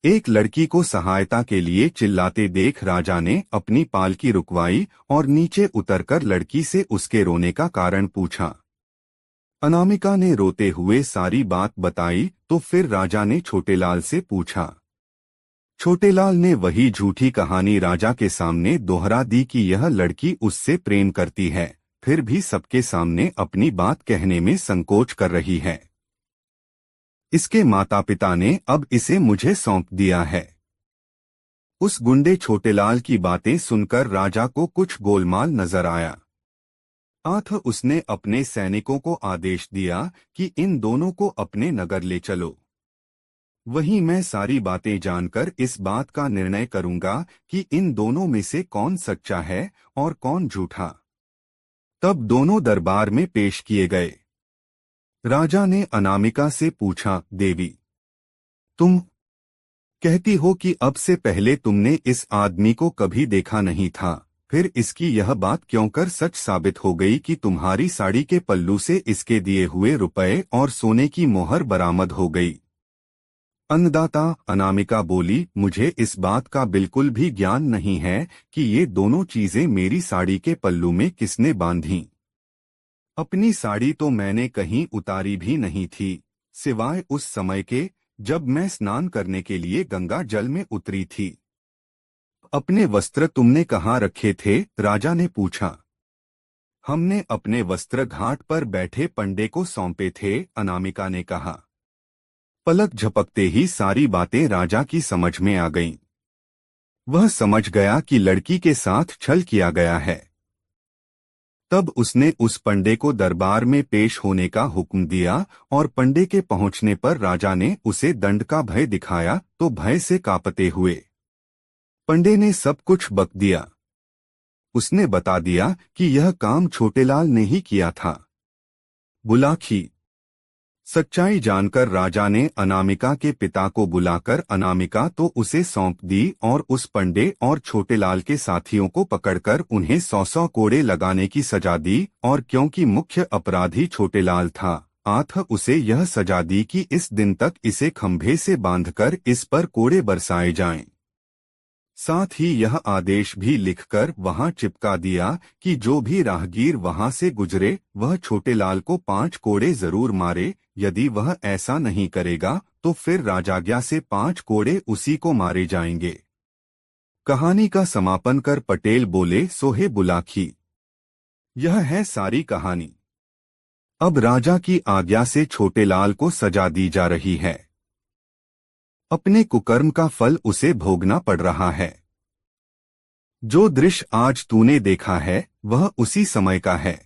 एक लड़की को सहायता के लिए चिल्लाते देख राजा ने अपनी पालकी रुकवाई और नीचे उतरकर लड़की से उसके रोने का कारण पूछा। अनामिका ने रोते हुए सारी बात बताई तो फिर राजा ने छोटेलाल से पूछा। छोटेलाल ने वही झूठी कहानी राजा के सामने दोहरा दी कि यह लड़की उससे प्रेम करती है, फिर भी सबके सामने अपनी बात कहने में संकोच कर रही है। इसके माता पिता ने अब इसे मुझे सौंप दिया है। उस गुंडे छोटेलाल की बातें सुनकर राजा को कुछ गोलमाल नजर आया। उसने अपने सैनिकों को आदेश दिया कि इन दोनों को अपने नगर ले चलो। वहीं मैं सारी बातें जानकर इस बात का निर्णय करूंगा कि इन दोनों में से कौन सच्चा है और कौन झूठा। तब दोनों दरबार में पेश किए गए। राजा ने अनामिका से पूछा, देवी, तुम कहती हो कि अब से पहले तुमने इस आदमी को कभी देखा नहीं था, फिर इसकी यह बात क्यों कर सच साबित हो गई कि तुम्हारी साड़ी के पल्लू से इसके दिए हुए रुपए और सोने की मोहर बरामद हो गई? अन्नदाता, अनामिका बोली, मुझे इस बात का बिल्कुल भी ज्ञान नहीं है कि ये दोनों चीजें मेरी साड़ी के पल्लू में किसने बांधी। अपनी साड़ी तो मैंने कहीं उतारी भी नहीं थी, सिवाय उस समय के जब मैं स्नान करने के लिए गंगा जल में उतरी थी। अपने वस्त्र तुमने कहाँ रखे थे? राजा ने पूछा। हमने अपने वस्त्र घाट पर बैठे पंडे को सौंपे थे, अनामिका ने कहा। पलक झपकते ही सारी बातें राजा की समझ में आ गईं। वह समझ गया कि लड़की के साथ छल किया गया है। तब उसने उस पंडे को दरबार में पेश होने का हुक्म दिया और पंडे के पहुंचने पर राजा ने उसे दंड का भय दिखाया तो भय से कांपते हुए पंडे ने सब कुछ बक दिया। उसने बता दिया कि यह काम छोटेलाल ने ही किया था। बुलाखी। सच्चाई जानकर राजा ने अनामिका के पिता को बुलाकर अनामिका तो उसे सौंप दी और उस पंडे और छोटेलाल के साथियों को पकड़कर उन्हें 100 कोड़े लगाने की सजा दी और क्योंकि मुख्य अपराधी छोटेलाल था आठ उसे यह सजा दी कि इस दिन तक इसे खंभे से बांधकर इस पर कोड़े बरसाए जाएं। साथ ही यह आदेश भी लिखकर वहां चिपका दिया कि जो भी राहगीर वहां से गुजरे वह छोटेलाल को 5 कोड़े जरूर मारे, यदि वह ऐसा नहीं करेगा तो फिर राजाज्ञा से 5 कोड़े उसी को मारे जाएंगे। कहानी का समापन कर पटेल बोले, सोहे बुलाखी। यह है सारी कहानी। अब राजा की आज्ञा से छोटेलाल को सजा दी जा रही है। अपने कुकर्म का फल उसे भोगना पड़ रहा है। जो दृश्य आज तूने देखा है वह उसी समय का है।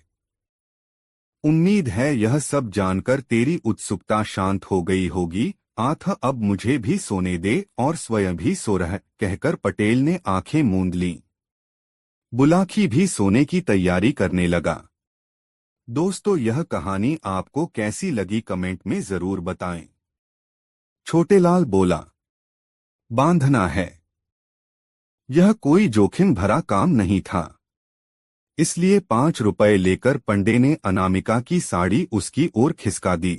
उम्मीद है यह सब जानकर तेरी उत्सुकता शांत हो गई होगी। आठ अब मुझे भी सोने दे और स्वयं भी सो रह, कहकर पटेल ने आंखें मूंद लीं। बुलाखी भी सोने की तैयारी करने लगा। दोस्तों, यह कहानी आपको कैसी लगी कमेंट में जरूर बताएं। छोटेलाल बोला, बांधना है। यह कोई जोखिम भरा काम नहीं था, इसलिए 5 रुपए लेकर पंडे ने अनामिका की साड़ी उसकी ओर खिसका दी।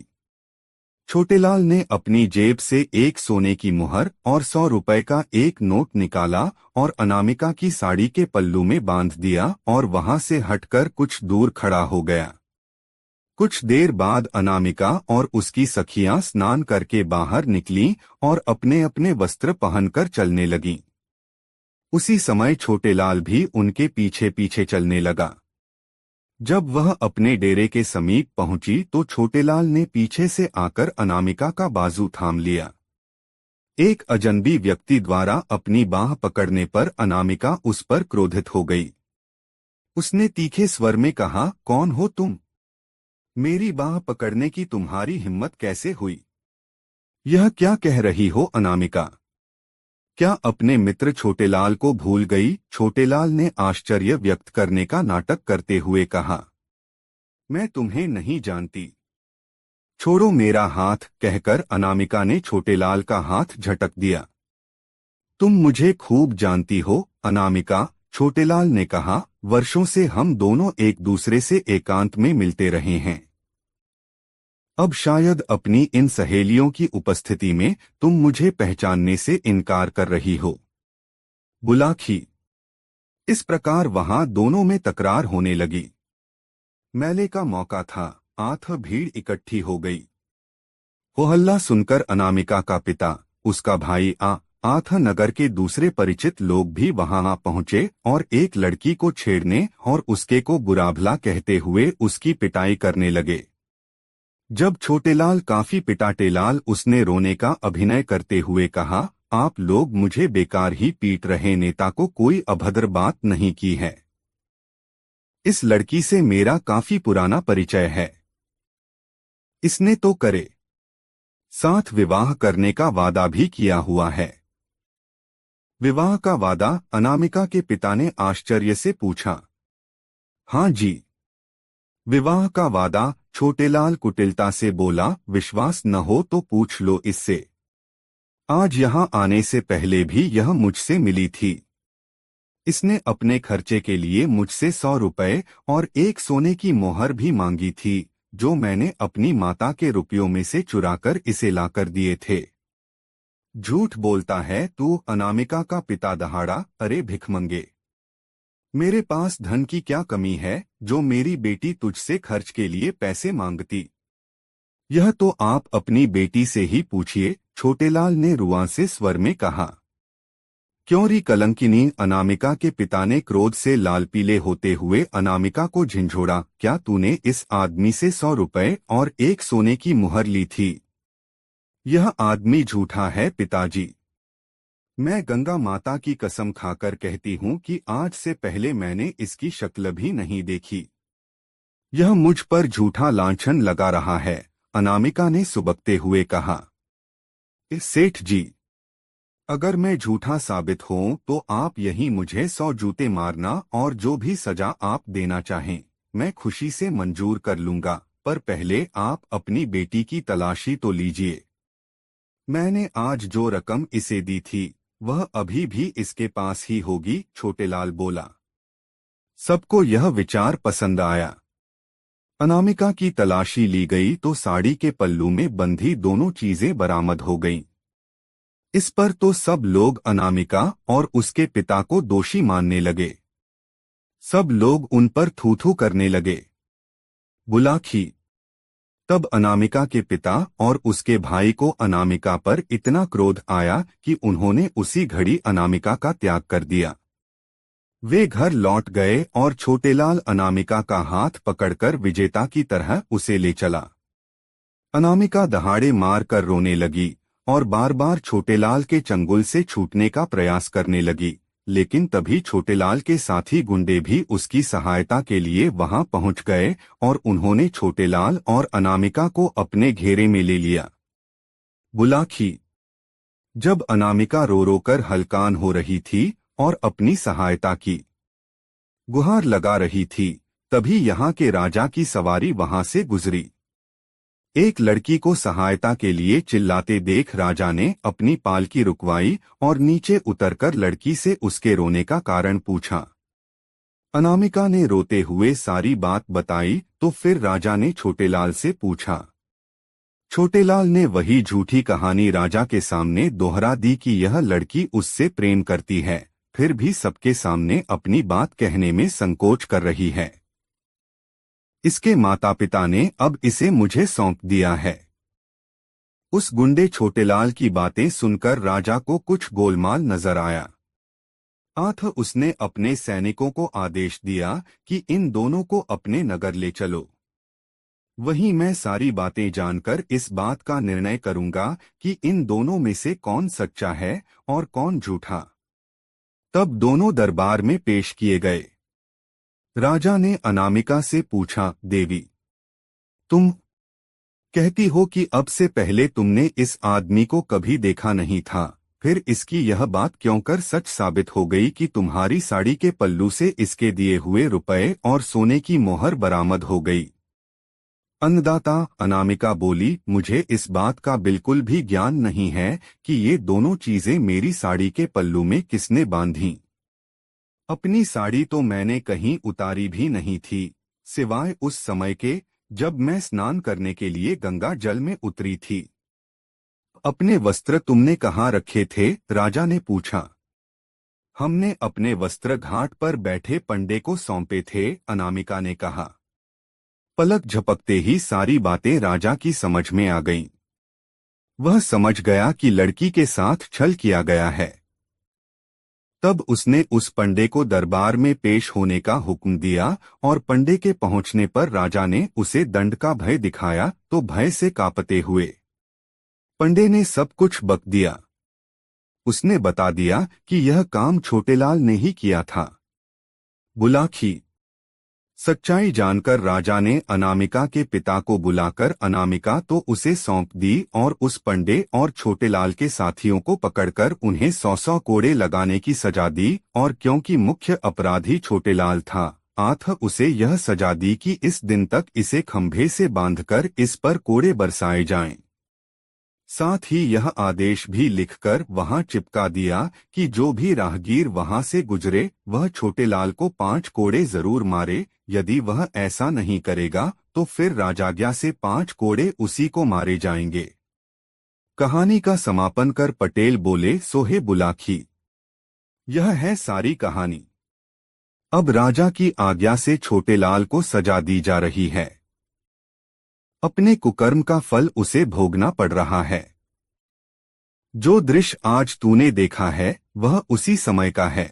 छोटेलाल ने अपनी जेब से एक सोने की मुहर और 100 रुपए का एक नोट निकाला और अनामिका की साड़ी के पल्लू में बांध दिया और वहां से हटकर कुछ दूर खड़ा हो गया। कुछ देर बाद अनामिका और उसकी सखियां स्नान करके बाहर निकलीं और अपने अपने वस्त्र पहनकर चलने लगीं। उसी समय छोटेलाल भी उनके पीछे पीछे चलने लगा। जब वह अपने डेरे के समीप पहुंची तो छोटेलाल ने पीछे से आकर अनामिका का बाजू थाम लिया। एक अजनबी व्यक्ति द्वारा अपनी बाह पकड़ने पर अनामिका उस पर क्रोधित हो गई। उसने तीखे स्वर में कहा, कौन हो तुम? मेरी बाह पकड़ने की तुम्हारी हिम्मत कैसे हुई? यह क्या कह रही हो अनामिका? क्या अपने मित्र छोटेलाल को भूल गई? छोटेलाल ने आश्चर्य व्यक्त करने का नाटक करते हुए कहा, मैं तुम्हें नहीं जानती। छोड़ो मेरा हाथ, कहकर अनामिका ने छोटेलाल का हाथ झटक दिया। तुम मुझे खूब जानती हो अनामिका, छोटेलाल ने कहा, वर्षों से हम दोनों एक दूसरे से एकांत में मिलते रहे हैं। अब शायद अपनी इन सहेलियों की उपस्थिति में तुम मुझे पहचानने से इनकार कर रही हो। बुलाखी। इस प्रकार वहां दोनों में तकरार होने लगी। मेले का मौका था, आठ भीड़ इकट्ठी हो गई। हो हल्ला सुनकर अनामिका का पिता, उसका भाई आठ नगर के दूसरे परिचित लोग भी वहां आ पहुंचे और एक लड़की को छेड़ने और उसके को बुरा भला कहते हुए उसकी पिटाई करने लगे। जब छोटेलाल काफी पिटाटेलाल उसने रोने का अभिनय करते हुए कहा, आप लोग मुझे बेकार ही पीट रहे, नेता को कोई अभद्र बात नहीं की है। इस लड़की से मेरा काफी पुराना परिचय है। इसने तो करे साथ विवाह करने का वादा भी किया हुआ है। विवाह का वादा? अनामिका के पिता ने आश्चर्य से पूछा। हाँ जी, विवाह का वादा, छोटेलाल कुटिलता से बोला। विश्वास न हो तो पूछ लो इससे। आज यहाँ आने से पहले भी यह मुझसे मिली थी। इसने अपने खर्चे के लिए मुझसे 100 रुपए और एक सोने की मोहर भी मांगी थी, जो मैंने अपनी माता के रुपयों में से चुराकर इसे लाकर दिए थे। झूठ बोलता है तू, अनामिका का पिता दहाड़ा। अरे भिखमंगे, मेरे पास धन की क्या कमी है जो मेरी बेटी तुझसे खर्च के लिए पैसे मांगती? यह तो आप अपनी बेटी से ही पूछिए, छोटेलाल ने रुआंसे स्वर में कहा। क्यों री कलंकिनी? अनामिका के पिता ने क्रोध से लाल पीले होते हुए अनामिका को झिंझोड़ा। क्या तूने इस आदमी से 100 रुपए और एक सोने की मुहर ली थी? यह आदमी झूठा है पिताजी। मैं गंगा माता की कसम खाकर कहती हूँ कि आज से पहले मैंने इसकी शक्ल भी नहीं देखी। यह मुझ पर झूठा लांछन लगा रहा है, अनामिका ने सुबकते हुए कहा। सेठ जी, अगर मैं झूठा साबित हूं तो आप यहीं मुझे 100 जूते मारना और जो भी सजा आप देना चाहें मैं खुशी से मंजूर कर लूंगा, पर पहले आप अपनी बेटी की तलाशी तो लीजिए। मैंने आज जो रकम इसे दी थी वह अभी भी इसके पास ही होगी, छोटेलाल बोला। सबको यह विचार पसंद आया। अनामिका की तलाशी ली गई तो साड़ी के पल्लू में बंधी दोनों चीजें बरामद हो गईं। इस पर तो सब लोग अनामिका और उसके पिता को दोषी मानने लगे। सब लोग उन पर थू थू करने लगे। बुलाखी। तब अनामिका के पिता और उसके भाई को अनामिका पर इतना क्रोध आया कि उन्होंने उसी घड़ी अनामिका का त्याग कर दिया। वे घर लौट गए और छोटेलाल अनामिका का हाथ पकड़कर विजेता की तरह उसे ले चला। अनामिका दहाड़े मार कर रोने लगी और बार बार छोटेलाल के चंगुल से छूटने का प्रयास करने लगी, लेकिन तभी छोटेलाल के साथी गुंडे भी उसकी सहायता के लिए वहां पहुंच गए और उन्होंने छोटेलाल और अनामिका को अपने घेरे में ले लिया। बुलाखी। जब अनामिका रो रो कर हलकान हो रही थी और अपनी सहायता की गुहार लगा रही थी, तभी यहाँ के राजा की सवारी वहां से गुजरी। एक लड़की को सहायता के लिए चिल्लाते देख राजा ने अपनी पालकी रुकवाई और नीचे उतरकर लड़की से उसके रोने का कारण पूछा। अनामिका ने रोते हुए सारी बात बताई तो फिर राजा ने छोटेलाल से पूछा। छोटेलाल ने वही झूठी कहानी राजा के सामने दोहरा दी कि यह लड़की उससे प्रेम करती है, फिर भी सबके सामने अपनी बात कहने में संकोच कर रही है। इसके माता पिता ने अब इसे मुझे सौंप दिया है। उस गुंडे छोटेलाल की बातें सुनकर राजा को कुछ गोलमाल नजर आया। उसने अपने सैनिकों को आदेश दिया कि इन दोनों को अपने नगर ले चलो। वहीं मैं सारी बातें जानकर इस बात का निर्णय करूंगा कि इन दोनों में से कौन सच्चा है और कौन झूठा। तब दोनों दरबार में पेश किए गए। राजा ने अनामिका से पूछा, देवी, तुम कहती हो कि अब से पहले तुमने इस आदमी को कभी देखा नहीं था, फिर इसकी यह बात क्यों कर सच साबित हो गई कि तुम्हारी साड़ी के पल्लू से इसके दिए हुए रुपए और सोने की मोहर बरामद हो गई? अन्नदाता, अनामिका बोली, मुझे इस बात का बिल्कुल भी ज्ञान नहीं है कि ये दोनों चीजें मेरी साड़ी के पल्लू में किसने बांधी। अपनी साड़ी तो मैंने कहीं उतारी भी नहीं थी, सिवाय उस समय के जब मैं स्नान करने के लिए गंगा जल में उतरी थी। अपने वस्त्र तुमने कहाँ रखे थे? राजा ने पूछा। हमने अपने वस्त्र घाट पर बैठे पंडे को सौंपे थे, अनामिका ने कहा। पलक झपकते ही सारी बातें राजा की समझ में आ गईं। वह समझ गया कि लड़की के साथ छल किया गया है। तब उसने उस पंडे को दरबार में पेश होने का हुक्म दिया और पंडे के पहुंचने पर राजा ने उसे दंड का भय दिखाया तो भय से कांपते हुए पंडे ने सब कुछ बक दिया। उसने बता दिया कि यह काम छोटेलाल ने ही किया था। बुलाखी। सच्चाई जानकर राजा ने अनामिका के पिता को बुलाकर अनामिका तो उसे सौंप दी और उस पंडे और छोटेलाल के साथियों को पकड़कर उन्हें 100 कोड़े लगाने की सजा दी और क्योंकि मुख्य अपराधी छोटेलाल था, उसे यह सजा दी कि इस दिन तक इसे खंभे से बांधकर इस पर कोड़े बरसाए जाएं। साथ ही यह आदेश भी लिखकर वहां चिपका दिया कि जो भी राहगीर वहां से गुजरे वह छोटेलाल को 5 कोड़े जरूर मारे, यदि वह ऐसा नहीं करेगा तो फिर राजाज्ञा से 5 कोड़े उसी को मारे जाएंगे। कहानी का समापन कर पटेल बोले, सोहे बुलाखी। यह है सारी कहानी। अब राजा की आज्ञा से छोटेलाल को सजा दी जा रही है। अपने कुकर्म का फल उसे भोगना पड़ रहा है। जो दृश्य आज तूने देखा है वह उसी समय का है।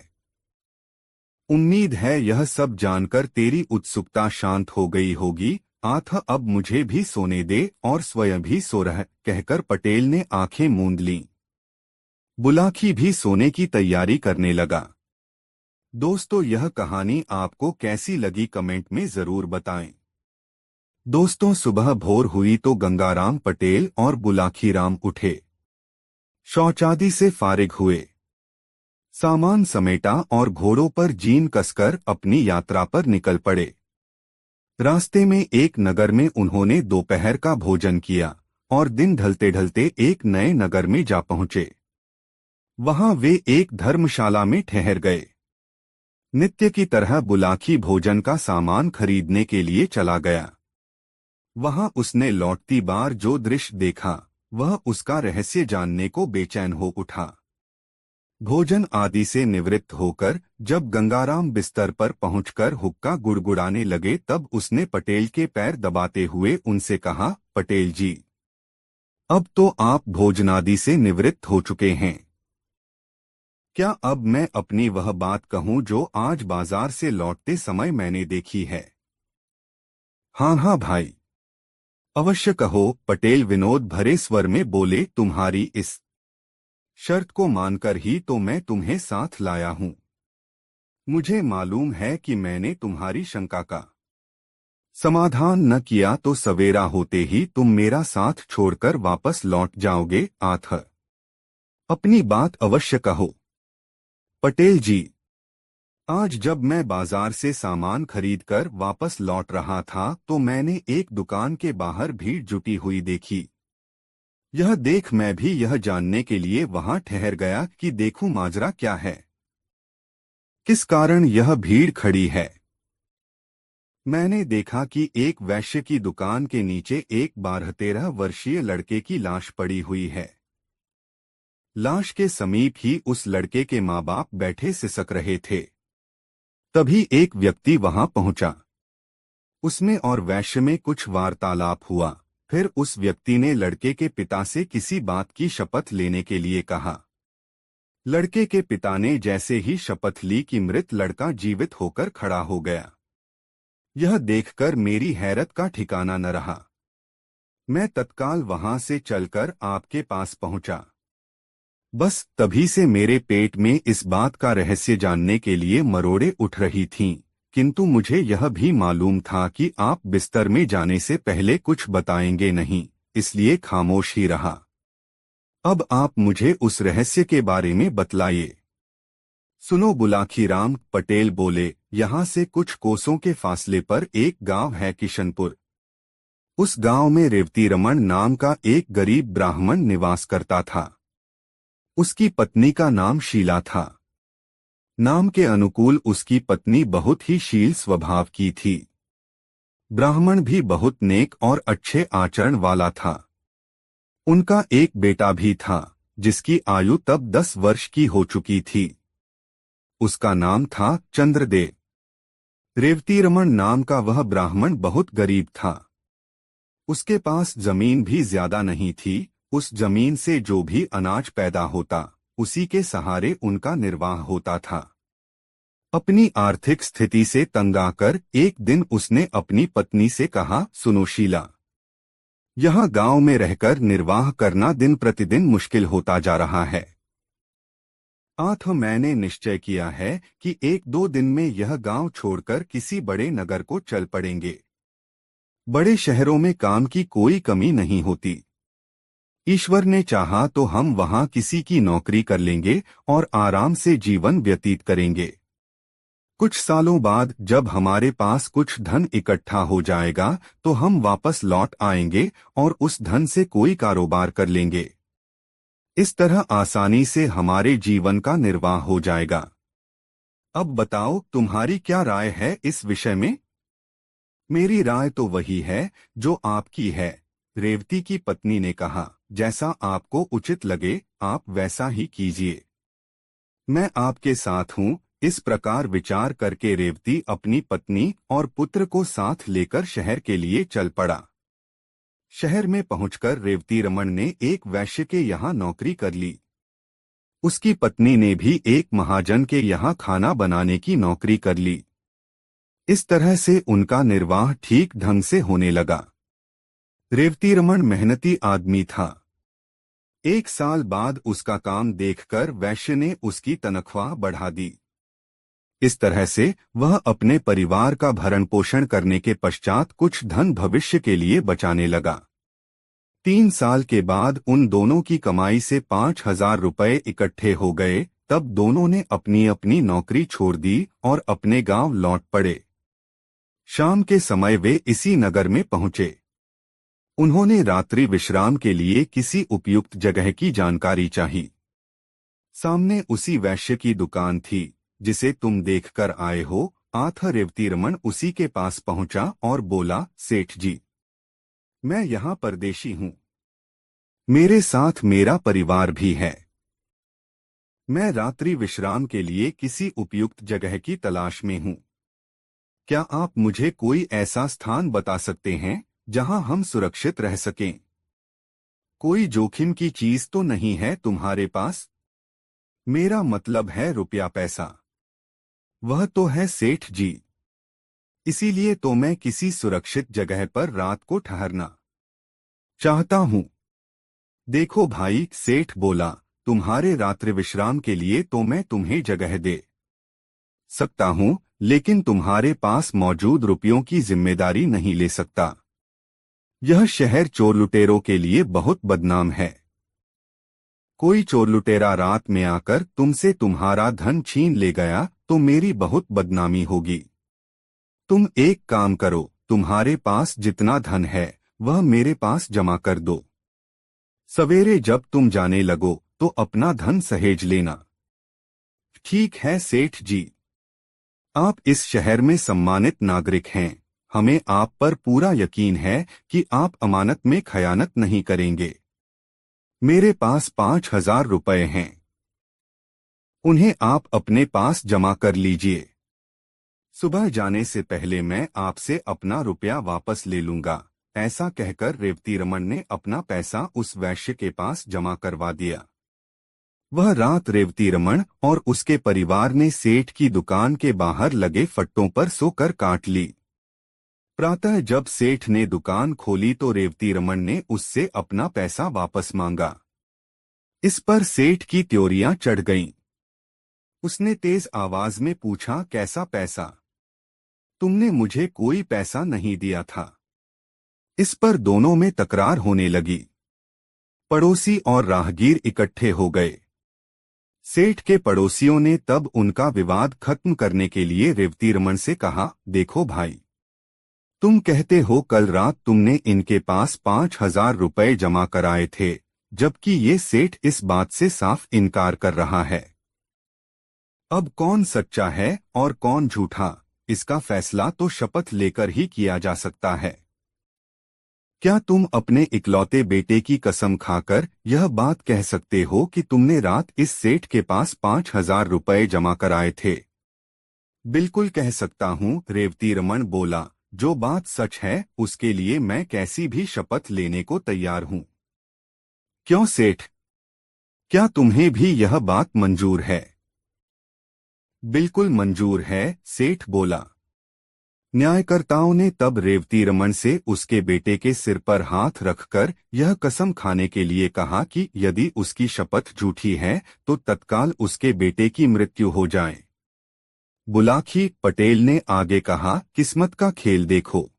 उम्मीद है यह सब जानकर तेरी उत्सुकता शांत हो गई होगी। आथ अब मुझे भी सोने दे और स्वयं भी सो रह, कहकर पटेल ने आंखें मूंद लीं। बुलाकी भी सोने की तैयारी करने लगा। दोस्तों, यह कहानी आपको कैसी लगी कमेंट में जरूर बताएं। दोस्तों, सुबह भोर हुई तो गंगाराम पटेल और बुलाखीराम उठे, शौचादि से फारिग हुए, सामान समेटा और घोड़ों पर जीन कसकर अपनी यात्रा पर निकल पड़े। रास्ते में एक नगर में उन्होंने दोपहर का भोजन किया और दिन ढलते ढलते एक नए नगर में जा पहुंचे। वहां वे एक धर्मशाला में ठहर गए। नित्य की तरह बुलाकी भोजन का सामान खरीदने के लिए चला गया। वहां उसने लौटती बार जो दृश्य देखा, वह उसका रहस्य जानने को बेचैन हो उठा। भोजन आदि से निवृत्त होकर जब गंगाराम बिस्तर पर पहुंचकर हुक्का गुड़गुड़ाने लगे, तब उसने पटेल के पैर दबाते हुए उनसे कहा, पटेल जी, अब तो आप भोजनादि से निवृत्त हो चुके हैं। क्या अब मैं अपनी वह बात कहूं जो आज बाजार से लौटते समय मैंने देखी है? हाँ हाँ भाई, अवश्य कहो, पटेल विनोद भरे स्वर में बोले। तुम्हारी इस शर्त को मानकर ही तो मैं तुम्हें साथ लाया हूं। मुझे मालूम है कि मैंने तुम्हारी शंका का समाधान न किया तो सवेरा होते ही तुम मेरा साथ छोड़कर वापस लौट जाओगे। आथ अपनी बात अवश्य कहो। पटेल जी, आज जब मैं बाजार से सामान खरीदकर वापस लौट रहा था तो मैंने एक दुकान के बाहर भीड़ जुटी हुई देखी। यह देख मैं भी यह जानने के लिए वहां ठहर गया कि देखूं माजरा क्या है, किस कारण यह भीड़ खड़ी है। मैंने देखा कि एक वैश्य की दुकान के नीचे एक 12-13 वर्षीय लड़के की लाश पड़ी हुई है। लाश के समीप ही उस लड़के के माँ बाप बैठे सिसक रहे थे। तभी एक व्यक्ति वहां पहुंचा। उसमें और वैश्य में कुछ वार्तालाप हुआ। फिर उस व्यक्ति ने लड़के के पिता से किसी बात की शपथ लेने के लिए कहा। लड़के के पिता ने जैसे ही शपथ ली कि मृत लड़का जीवित होकर खड़ा हो गया। यह देखकर मेरी हैरत का ठिकाना न रहा। मैं तत्काल वहां से चलकर आपके पास पहुंचा। बस तभी से मेरे पेट में इस बात का रहस्य जानने के लिए मरोड़े उठ रही थीं, किंतु मुझे यह भी मालूम था कि आप बिस्तर में जाने से पहले कुछ बताएंगे नहीं, इसलिए खामोश ही रहा। अब आप मुझे उस रहस्य के बारे में बतलाइए। सुनो बुलाखीराम, पटेल बोले। यहाँ से कुछ कोसों के फासले पर एक गांव है, किशनपुर। उस गांव में रेवती रमन नाम का एक गरीब ब्राह्मण निवास करता था। उसकी पत्नी का नाम शीला था। नाम के अनुकूल उसकी पत्नी बहुत ही शील स्वभाव की थी। ब्राह्मण भी बहुत नेक और अच्छे आचरण वाला था। उनका एक बेटा भी था, जिसकी आयु तब 10 वर्ष की हो चुकी थी। उसका नाम था चंद्रदेव। रेवती रमन नाम का वह ब्राह्मण बहुत गरीब था। उसके पास जमीन भी ज्यादा नहीं थी। उस जमीन से जो भी अनाज पैदा होता, उसी के सहारे उनका निर्वाह होता था। अपनी आर्थिक स्थिति से तंग आकर एक दिन उसने अपनी पत्नी से कहा, सुनो शीला, यहाँ गांव में रहकर निर्वाह करना दिन प्रतिदिन मुश्किल होता जा रहा है। आठ मैंने निश्चय किया है कि 1-2 दिन में यह गांव छोड़कर किसी बड़े नगर को चल पड़ेंगे। बड़े शहरों में काम की कोई कमी नहीं होती। ईश्वर ने चाहा तो हम वहां किसी की नौकरी कर लेंगे और आराम से जीवन व्यतीत करेंगे। कुछ सालों बाद जब हमारे पास कुछ धन इकट्ठा हो जाएगा तो हम वापस लौट आएंगे और उस धन से कोई कारोबार कर लेंगे। इस तरह आसानी से हमारे जीवन का निर्वाह हो जाएगा। अब बताओ, तुम्हारी क्या राय है इस विषय में? मेरी राय तो वही है जो आपकी है, रेवती की पत्नी ने कहा। जैसा आपको उचित लगे आप वैसा ही कीजिए। मैं आपके साथ हूँ। इस प्रकार विचार करके रेवती अपनी पत्नी और पुत्र को साथ लेकर शहर के लिए चल पड़ा। शहर में पहुंचकर रेवती रमन ने एक वैश्य के यहाँ नौकरी कर ली। उसकी पत्नी ने भी एक महाजन के यहाँ खाना बनाने की नौकरी कर ली। इस तरह से उनका निर्वाह ठीक ढंग से होने लगा। रेवतीरमण मेहनती आदमी था। 1 साल बाद उसका काम देखकर वैश्य ने उसकी तनख्वाह बढ़ा दी। इस तरह से वह अपने परिवार का भरण पोषण करने के पश्चात कुछ धन भविष्य के लिए बचाने लगा। 3 साल के बाद उन दोनों की कमाई से 5,000 रुपये इकट्ठे हो गए। तब दोनों ने अपनी अपनी नौकरी छोड़ दी और अपने गांव लौट पड़े। शाम के समय वे इसी नगर में पहुंचे। उन्होंने रात्रि विश्राम के लिए किसी उपयुक्त जगह की जानकारी चाही। सामने उसी वैश्य की दुकान थी जिसे तुम देखकर आए हो। आथा रेवतीरमण उसी के पास पहुंचा और बोला, सेठ जी, मैं यहाँ परदेशी हूँ। मेरे साथ मेरा परिवार भी है। मैं रात्रि विश्राम के लिए किसी उपयुक्त जगह की तलाश में हूँ। क्या आप मुझे कोई ऐसा स्थान बता सकते हैं जहां हम सुरक्षित रह सकें? कोई जोखिम की चीज तो नहीं है तुम्हारे पास? मेरा मतलब है रुपया पैसा। वह तो है सेठ जी। इसीलिए तो मैं किसी सुरक्षित जगह पर रात को ठहरना चाहता हूँ। देखो भाई, सेठ बोला, तुम्हारे रात्रि विश्राम के लिए तो मैं तुम्हें जगह दे सकता हूँ, लेकिन तुम्हारे पास मौजूद रुपयों की जिम्मेदारी नहीं ले सकता। यह शहर चोर लुटेरों के लिए बहुत बदनाम है। कोई चोर लुटेरा रात में आकर तुमसे तुम्हारा धन छीन ले गया तो मेरी बहुत बदनामी होगी। तुम एक काम करो, तुम्हारे पास जितना धन है वह मेरे पास जमा कर दो। सवेरे जब तुम जाने लगो तो अपना धन सहेज लेना। ठीक है सेठ जी। आप इस शहर में सम्मानित नागरिक हैं। हमें आप पर पूरा यकीन है कि आप अमानत में खयानत नहीं करेंगे। मेरे पास 5,000 रुपये हैं। उन्हें आप अपने पास जमा कर लीजिए। सुबह जाने से पहले मैं आपसे अपना रुपया वापस ले लूंगा। ऐसा कहकर रेवतीरमण ने अपना पैसा उस वैश्य के पास जमा करवा दिया। वह रात रेवतीरमण और उसके परिवार ने सेठ की दुकान के बाहर लगे फट्टों पर सोकर काट ली। प्रातः जब सेठ ने दुकान खोली तो रेवतीरमण ने उससे अपना पैसा वापस मांगा। इस पर सेठ की त्योरियां चढ़ गईं। उसने तेज आवाज में पूछा, कैसा पैसा? तुमने मुझे कोई पैसा नहीं दिया था। इस पर दोनों में तकरार होने लगी। पड़ोसी और राहगीर इकट्ठे हो गए। सेठ के पड़ोसियों ने तब उनका विवाद खत्म करने के लिए रेवतीरमण से कहा, देखो भाई, तुम कहते हो कल रात तुमने इनके पास 5,000 रुपये जमा कराए थे, जबकि ये सेठ इस बात से साफ इनकार कर रहा है। अब कौन सच्चा है और कौन झूठा, इसका फैसला तो शपथ लेकर ही किया जा सकता है। क्या तुम अपने इकलौते बेटे की कसम खाकर यह बात कह सकते हो कि तुमने रात इस सेठ के पास 5,000 रुपये जमा कराए थे? बिल्कुल कह सकता हूँ, रेवतीरमण बोला। जो बात सच है उसके लिए मैं कैसी भी शपथ लेने को तैयार हूँ। क्यों सेठ, क्या तुम्हें भी यह बात मंजूर है? बिल्कुल मंजूर है, सेठ बोला। न्यायकर्ताओं ने तब रेवतीरमण से उसके बेटे के सिर पर हाथ रखकर यह कसम खाने के लिए कहा कि यदि उसकी शपथ झूठी है तो तत्काल उसके बेटे की मृत्यु हो जाए। बुलाखी पटेल ने आगे कहा, किस्मत का खेल देखो।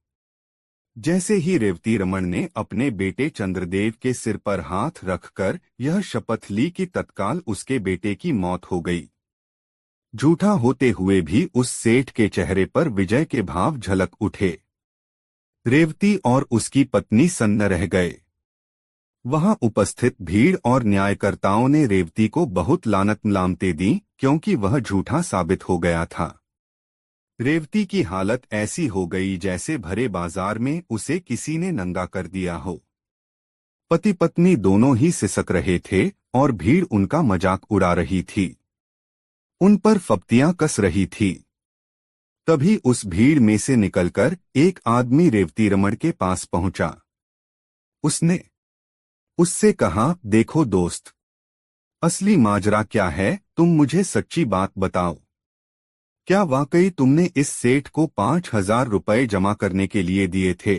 जैसे ही रेवतीरमण ने अपने बेटे चंद्रदेव के सिर पर हाथ रखकर यह शपथ ली कि तत्काल उसके बेटे की मौत हो गई। झूठा होते हुए भी उस सेठ के चेहरे पर विजय के भाव झलक उठे। रेवती और उसकी पत्नी सन्न रह गए। वहां उपस्थित भीड़ और न्यायकर्ताओं ने रेवती को बहुत लानत मलामतें दी क्योंकि वह झूठा साबित हो गया था। रेवती की हालत ऐसी हो गई जैसे भरे बाजार में उसे किसी ने नंगा कर दिया हो। पति पत्नी दोनों ही सिसक रहे थे और भीड़ उनका मजाक उड़ा रही थी, उन पर फप्तियां कस रही थी। तभी उस भीड़ में से निकलकर एक आदमी रेवतीरमण के पास पहुंचा। उसने उससे कहा, देखो दोस्त, असली माजरा क्या है, तुम मुझे सच्ची बात बताओ। क्या वाकई तुमने इस सेठ को 5,000 रुपए जमा करने के लिए दिए थे?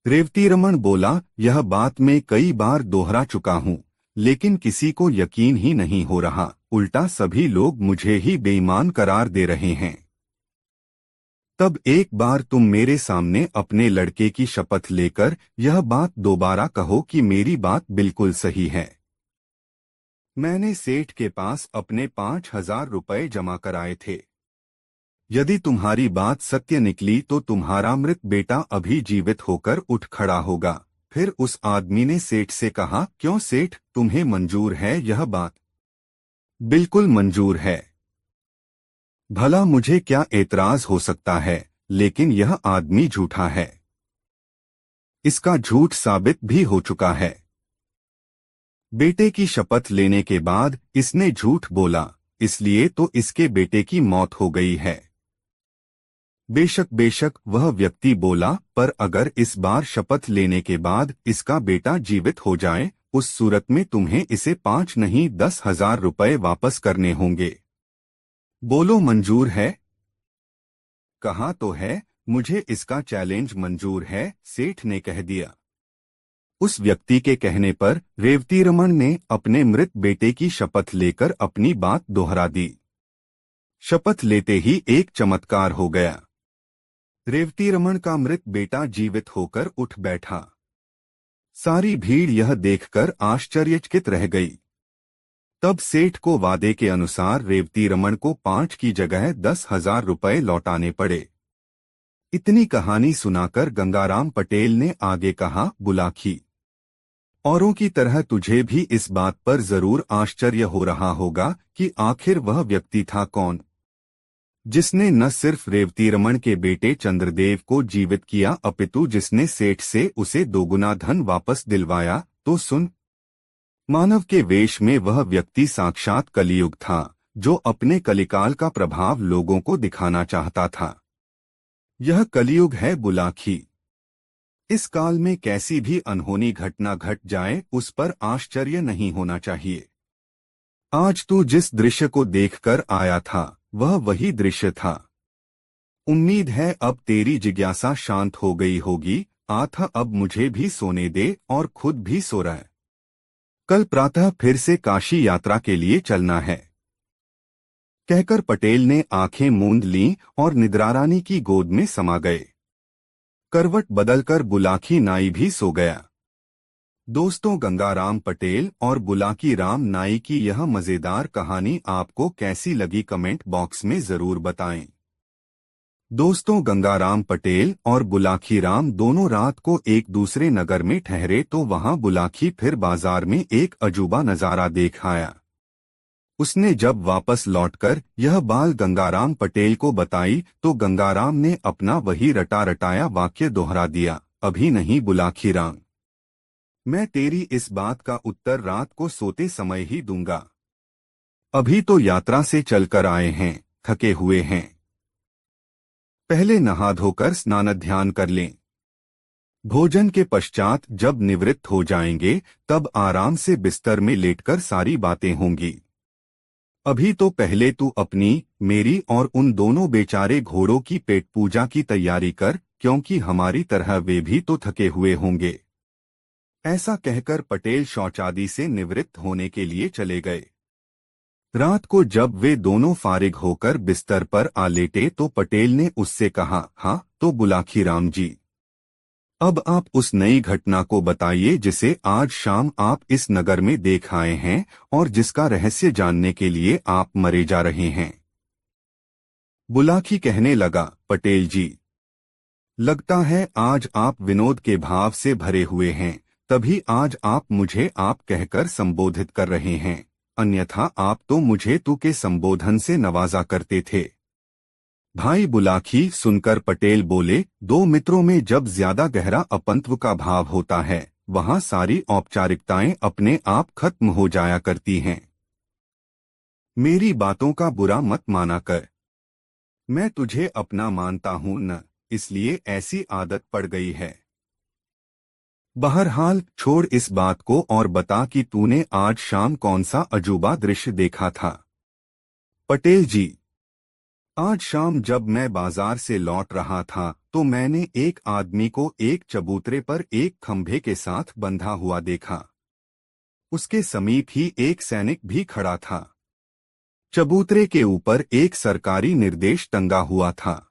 रेवतीरमण बोला, यह बात मैं कई बार दोहरा चुका हूँ, लेकिन किसी को यकीन ही नहीं हो रहा। उल्टा सभी लोग मुझे ही बेईमान करार दे रहे हैं। तब एक बार तुम मेरे सामने अपने लड़के की शपथ लेकर यह बात दोबारा कहो कि मेरी बात बिल्कुल सही है। मैंने सेठ के पास अपने 5,000 रुपए जमा कराए थे। यदि तुम्हारी बात सत्य निकली तो तुम्हारा मृत बेटा अभी जीवित होकर उठ खड़ा होगा। फिर उस आदमी ने सेठ से कहा, क्यों सेठ, तुम्हें मंजूर है यह बात? बिल्कुल मंजूर है। भला मुझे क्या एतराज हो सकता है, लेकिन यह आदमी झूठा है। इसका झूठ साबित भी हो चुका है। बेटे की शपथ लेने के बाद इसने झूठ बोला, इसलिए तो इसके बेटे की मौत हो गई है। बेशक बेशक वह व्यक्ति बोला, पर अगर इस बार शपथ लेने के बाद इसका बेटा जीवित हो जाए, उस सूरत में तुम्हें इसे 5 नहीं 10,000 रुपए वापस करने होंगे। बोलो मंजूर है? कहा तो है, मुझे इसका चैलेंज मंजूर है, सेठ ने कह दिया। उस व्यक्ति के कहने पर रेवतीरमण ने अपने मृत बेटे की शपथ लेकर अपनी बात दोहरा दी। शपथ लेते ही एक चमत्कार हो गया। रेवतीरमण का मृत बेटा जीवित होकर उठ बैठा। सारी भीड़ यह देखकर आश्चर्यचकित रह गई। तब सेठ को वादे के अनुसार रेवतीरमण को 5 की जगह 10,000 रुपए लौटाने पड़े। इतनी कहानी सुनाकर गंगाराम पटेल ने आगे कहा, बुलाखी, औरों की तरह तुझे भी इस बात पर जरूर आश्चर्य हो रहा होगा कि आखिर वह व्यक्ति था कौन, जिसने न सिर्फ रेवतीरमण के बेटे चंद्रदेव को जीवित किया अपितु जिसने सेठ से उसे दोगुना धन वापस दिलवाया। तो सुन, मानव के वेश में वह व्यक्ति साक्षात कलियुग था, जो अपने कलिकाल का प्रभाव लोगों को दिखाना चाहता था। यह कलियुग है बुलाखी। इस काल में कैसी भी अनहोनी घटना घट जाए उस पर आश्चर्य नहीं होना चाहिए। आज तू जिस दृश्य को देखकर आया था वह वही दृश्य था। उम्मीद है अब तेरी जिज्ञासा शांत हो गई होगी। आथा अब मुझे भी सोने दे और खुद भी सो रहा है। कल प्रातः फिर से काशी यात्रा के लिए चलना है। कहकर पटेल ने आंखें मूंद लीं और निद्रारानी की गोद में समा गए। करवट बदलकर बुलाकी नाई भी सो गया। दोस्तों, गंगाराम पटेल और बुलाकी राम नाई की यह मजेदार कहानी आपको कैसी लगी कमेंट बॉक्स में जरूर बताएं। दोस्तों, गंगाराम पटेल और बुलाकी राम दोनों रात को एक दूसरे नगर में ठहरे तो वहां बुलाकी फिर बाजार में एक अजूबा नजारा देख आया। उसने जब वापस लौटकर यह बाल गंगाराम पटेल को बताई तो गंगाराम ने अपना वही रटा रटाया वाक्य दोहरा दिया, अभी नहीं बुलाकी राम, मैं तेरी इस बात का उत्तर रात को सोते समय ही दूंगा। अभी तो यात्रा से चलकर आए हैं, थके हुए हैं। पहले नहा धोकर स्नान ध्यान कर लें। भोजन के पश्चात जब निवृत्त हो जाएंगे तब आराम से बिस्तर में लेटकर सारी बातें होंगी। अभी तो पहले तू अपनी, मेरी और उन दोनों बेचारे घोड़ों की पेट पूजा की तैयारी कर, क्योंकि हमारी तरह वे भी तो थके हुए होंगे। ऐसा कहकर पटेल शौचादि से निवृत्त होने के लिए चले गए। रात को जब वे दोनों फारिग होकर बिस्तर पर आ लेटे तो पटेल ने उससे कहा, हाँ तो बुलाकी राम जी, अब आप उस नई घटना को बताइए जिसे आज शाम आप इस नगर में देख आए हैं और जिसका रहस्य जानने के लिए आप मरे जा रहे हैं। बुलाकी कहने लगा, पटेल जी, लगता है आज आप विनोद के भाव से भरे हुए हैं, तभी आज आप मुझे आप कहकर संबोधित कर रहे हैं, अन्यथा आप तो मुझे तू के संबोधन से नवाजा करते थे। भाई बुलाकी, सुनकर पटेल बोले, दो मित्रों में जब ज्यादा गहरा अपंत्व का भाव होता है वहां सारी औपचारिकताएं अपने आप खत्म हो जाया करती हैं। मेरी बातों का बुरा मत माना कर, मैं तुझे अपना मानता हूं न, इसलिए ऐसी आदत पड़ गई है। बहरहाल छोड़ इस बात को और बता कि तूने आज शाम कौन सा अजूबा दृश्य देखा था। पटेल जी, आज शाम जब मैं बाजार से लौट रहा था तो मैंने एक आदमी को एक चबूतरे पर एक खंभे के साथ बंधा हुआ देखा। उसके समीप ही एक सैनिक भी खड़ा था। चबूतरे के ऊपर एक सरकारी निर्देश टंगा हुआ था,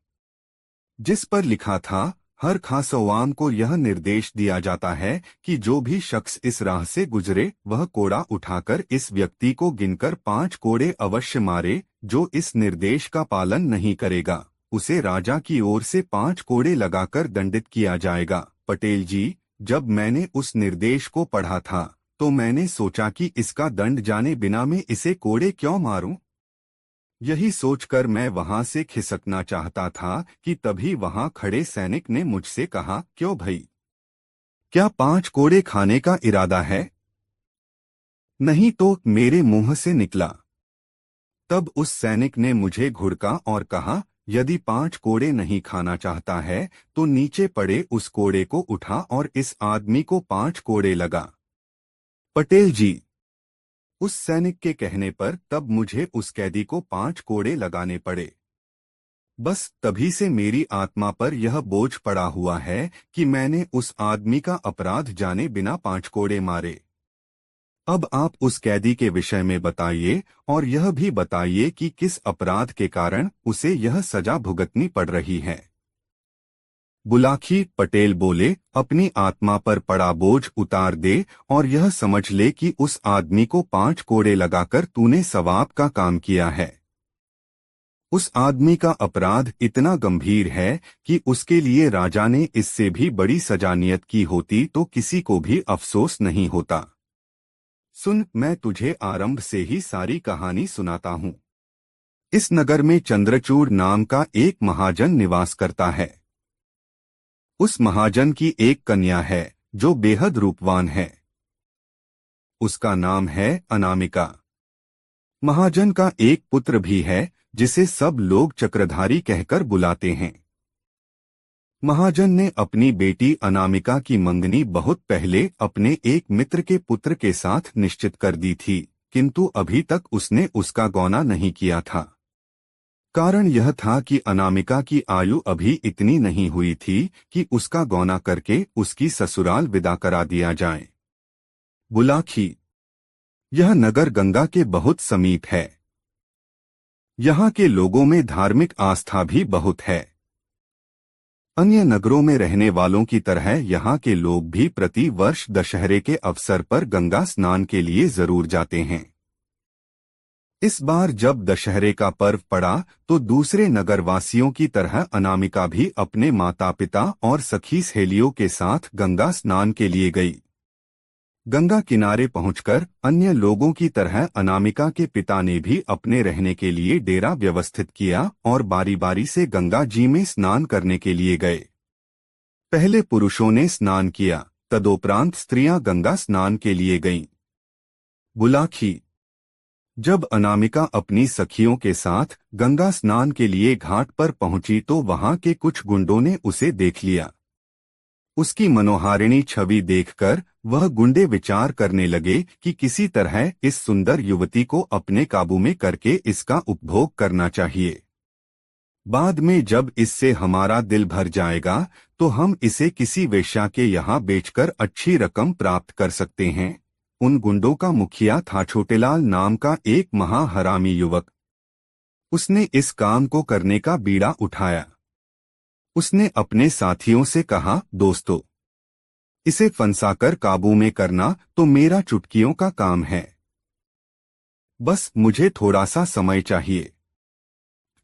जिस पर लिखा था, हर खासवान को यह निर्देश दिया जाता है कि जो भी शख्स इस राह से गुजरे वह कोड़ा उठाकर इस व्यक्ति को गिनकर 5 कोड़े अवश्य मारे। जो इस निर्देश का पालन नहीं करेगा उसे राजा की ओर से 5 कोड़े लगाकर दंडित किया जाएगा। पटेल जी, जब मैंने उस निर्देश को पढ़ा था तो मैंने सोचा कि इसका दंड जाने बिना मैं इसे कोड़े क्यों मारूं। यही सोचकर मैं वहां से खिसकना चाहता था कि तभी वहां खड़े सैनिक ने मुझसे कहा, क्यों भाई, क्या 5 कोड़े खाने का इरादा है? नहीं तो, मेरे मुंह से निकला। तब उस सैनिक ने मुझे घुड़का और कहा, यदि 5 कोड़े नहीं खाना चाहता है तो नीचे पड़े उस कोड़े को उठा और इस आदमी को 5 कोड़े लगा। पटेल जी, उस सैनिक के कहने पर तब मुझे उस कैदी को 5 कोड़े लगाने पड़े। बस तभी से मेरी आत्मा पर यह बोझ पड़ा हुआ है कि मैंने उस आदमी का अपराध जाने बिना 5 कोड़े मारे। अब आप उस कैदी के विषय में बताइए और यह भी बताइए कि किस अपराध के कारण उसे यह सजा भुगतनी पड़ रही है। बुलाकी पटेल बोले, अपनी आत्मा पर पड़ा बोझ उतार दे और यह समझ ले कि उस आदमी को 5 कोड़े लगाकर तूने सवाब का काम किया है। उस आदमी का अपराध इतना गंभीर है कि उसके लिए राजा ने इससे भी बड़ी सजा नियत की होती तो किसी को भी अफसोस नहीं होता। सुन, मैं तुझे आरंभ से ही सारी कहानी सुनाता हूँ। इस नगर में चंद्रचूड़ नाम का एक महाजन निवास करता है। उस महाजन की एक कन्या है जो बेहद रूपवान है। उसका नाम है अनामिका। महाजन का एक पुत्र भी है जिसे सब लोग चक्रधारी कहकर बुलाते हैं। महाजन ने अपनी बेटी अनामिका की मंगनी बहुत पहले अपने एक मित्र के पुत्र के साथ निश्चित कर दी थी, किंतु अभी तक उसने उसका गौना नहीं किया था। कारण यह था कि अनामिका की आयु अभी इतनी नहीं हुई थी कि उसका गौना करके उसकी ससुराल विदा करा दिया जाए। बुलाखी, यह नगर गंगा के बहुत समीप है। यहाँ के लोगों में धार्मिक आस्था भी बहुत है। अन्य नगरों में रहने वालों की तरह यहाँ के लोग भी प्रति वर्ष दशहरे के अवसर पर गंगा स्नान के लिए जरूर जाते हैं। इस बार जब दशहरे का पर्व पड़ा तो दूसरे नगरवासियों की तरह अनामिका भी अपने माता पिता और सखी सहेलियों के साथ गंगा स्नान के लिए गई। गंगा किनारे पहुंचकर अन्य लोगों की तरह अनामिका के पिता ने भी अपने रहने के लिए डेरा व्यवस्थित किया और बारी बारी से गंगा जी में स्नान करने के लिए गए। पहले पुरुषों ने स्नान किया, तदोपरांत स्त्रियां गंगा स्नान के लिए गईं। बुलाखी, जब अनामिका अपनी सखियों के साथ गंगा स्नान के लिए घाट पर पहुंची तो वहां के कुछ गुंडों ने उसे देख लिया। उसकी मनोहारिणी छवि देखकर वह गुंडे विचार करने लगे कि किसी तरह इस सुंदर युवती को अपने काबू में करके इसका उपभोग करना चाहिए। बाद में जब इससे हमारा दिल भर जाएगा तो हम इसे किसी वेश्या के यहाँ बेचकर अच्छी रकम प्राप्त कर सकते हैं। उन गुंडों का मुखिया था छोटेलाल नाम का एक महाहरामी युवक। उसने इस काम को करने का बीड़ा उठाया। उसने अपने साथियों से कहा, दोस्तों, इसे फंसाकर काबू में करना तो मेरा चुटकियों का काम है। बस मुझे थोड़ा सा समय चाहिए।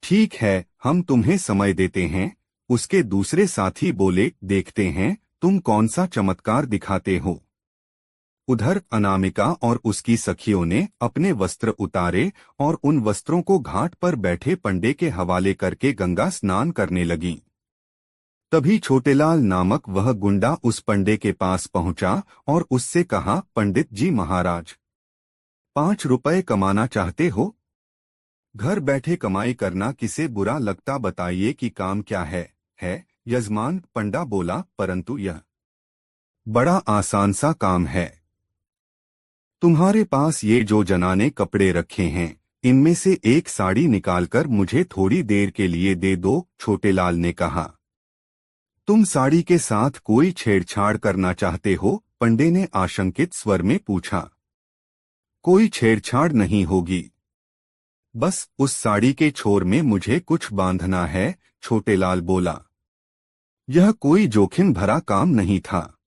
ठीक है, हम तुम्हें समय देते हैं। उसके दूसरे साथी बोले, देखते हैं तुम कौन सा चमत्कार दिखाते हो। उधर अनामिका और उसकी सखियों ने अपने वस्त्र उतारे और उन वस्त्रों को घाट पर बैठे पंडे के हवाले करके गंगा स्नान करने लगीं। तभी छोटेलाल नामक वह गुंडा उस पंडे के पास पहुंचा और उससे कहा, पंडित जी महाराज, 5 रुपए कमाना चाहते हो? घर बैठे कमाई करना किसे बुरा लगता, बताइए कि काम क्या है यजमान, पंडा बोला, परंतु यह बड़ा आसान सा काम है। तुम्हारे पास ये जो जनाने कपड़े रखे हैं इनमें से एक साड़ी निकालकर मुझे थोड़ी देर के लिए दे दो, छोटेलाल ने कहा। तुम साड़ी के साथ कोई छेड़छाड़ करना चाहते हो? पंडे ने आशंकित स्वर में पूछा। कोई छेड़छाड़ नहीं होगी, बस उस साड़ी के छोर में मुझे कुछ बांधना है, छोटेलाल बोला। यह कोई जोखिम भरा काम नहीं था,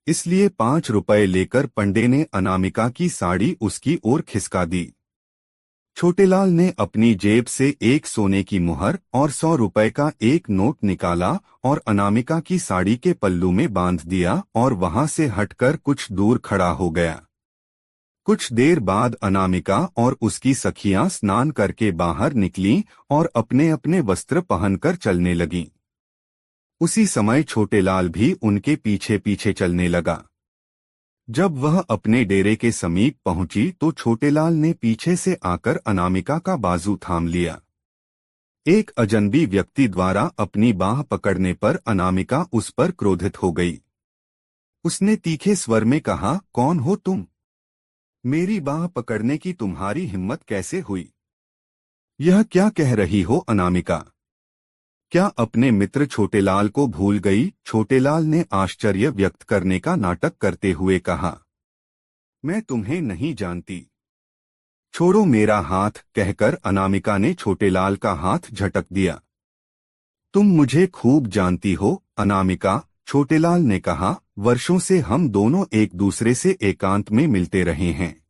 इसलिए 5 रुपए लेकर पंडे ने अनामिका की साड़ी उसकी ओर खिसका दी। छोटेलाल ने अपनी जेब से एक सोने की मुहर और 100 रुपए का एक नोट निकाला और अनामिका की साड़ी के पल्लू में बांध दिया और वहां से हटकर कुछ दूर खड़ा हो गया। कुछ देर बाद अनामिका और उसकी सखियां स्नान करके बाहर निकलीं और अपने अपने वस्त्र पहनकर चलने लगीं। उसी समय छोटेलाल भी उनके पीछे पीछे चलने लगा। जब वह अपने डेरे के समीप पहुंची तो छोटेलाल ने पीछे से आकर अनामिका का बाजू थाम लिया। एक अजनबी व्यक्ति द्वारा अपनी बाह पकड़ने पर अनामिका उस पर क्रोधित हो गई। उसने तीखे स्वर में कहा, कौन हो तुम? मेरी बाह पकड़ने की तुम्हारी हिम्मत कैसे हुई? यह क्या कह रही हो अनामिका? क्या अपने मित्र छोटेलाल को भूल गई? छोटेलाल ने आश्चर्य व्यक्त करने का नाटक करते हुए कहा। मैं तुम्हें नहीं जानती, छोड़ो मेरा हाथ, कहकर अनामिका ने छोटेलाल का हाथ झटक दिया। तुम मुझे खूब जानती हो अनामिका, छोटेलाल ने कहा। वर्षों से हम दोनों एक दूसरे से एकांत में मिलते रहे हैं।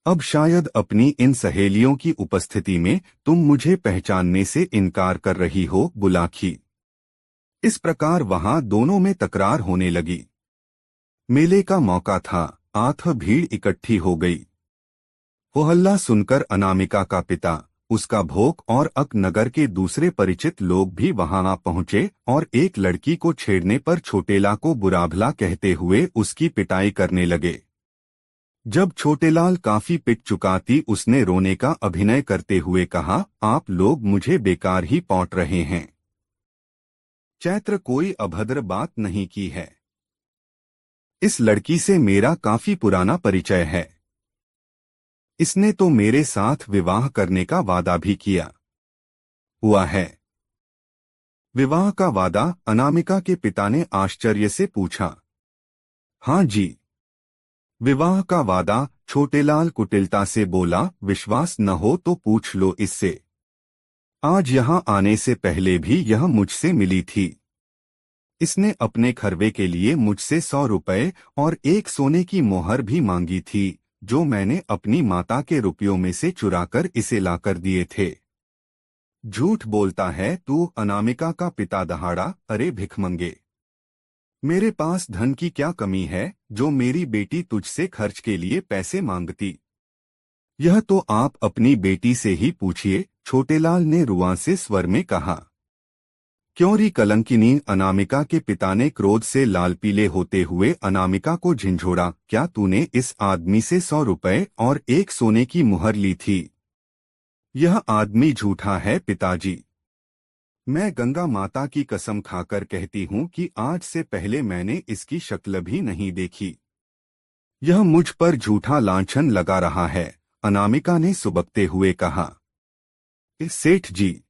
अब शायद अपनी इन सहेलियों की उपस्थिति में तुम मुझे पहचानने से इनकार कर रही हो, बुलाखी। इस प्रकार वहां दोनों में तकरार होने लगी। मेले का मौका था, आठ भीड़ इकट्ठी हो गई। वो हल्ला सुनकर अनामिका का पिता, उसका भोग और अक नगर के दूसरे परिचित लोग भी वहां आ पहुंचे और एक लड़की को छेड़ने पर छोटेला को बुरा-भला कहते हुए उसकी पिटाई करने लगे। जब छोटेलाल काफी पिट चुका थी, उसने रोने का अभिनय करते हुए कहा, आप लोग मुझे बेकार ही पौंट रहे हैं। चैत्र कोई अभद्र बात नहीं की है। इस लड़की से मेरा काफी पुराना परिचय है। इसने तो मेरे साथ विवाह करने का वादा भी किया हुआ है। विवाह का वादा? अनामिका के पिता ने आश्चर्य से पूछा। हाँ जी, विवाह का वादा, छोटेलाल कुटिलता से बोला। विश्वास न हो तो पूछ लो इससे। आज यहाँ आने से पहले भी यह मुझसे मिली थी। इसने अपने खरवे के लिए मुझसे 100 रुपए और एक सोने की मोहर भी मांगी थी, जो मैंने अपनी माता के रुपयों में से चुराकर इसे लाकर दिए थे। झूठ बोलता है तू, अनामिका का पिता दहाड़ा। अरे भिखमंगे, मेरे पास धन की क्या कमी है जो मेरी बेटी तुझसे खर्च के लिए पैसे मांगती? यह तो आप अपनी बेटी से ही पूछिए, छोटेलाल ने रुआंसे स्वर में कहा। क्यों री कलंकिनी? अनामिका के पिता ने क्रोध से लाल पीले होते हुए अनामिका को झिंझोड़ा। क्या तूने इस आदमी से 100 रुपए और एक सोने की मुहर ली थी? यह आदमी झूठा है पिताजी। मैं गंगा माता की कसम खाकर कहती हूँ कि आज से पहले मैंने इसकी शक्ल भी नहीं देखी। यह मुझ पर झूठा लांछन लगा रहा है, अनामिका ने सुबकते हुए कहा। सेठ जी,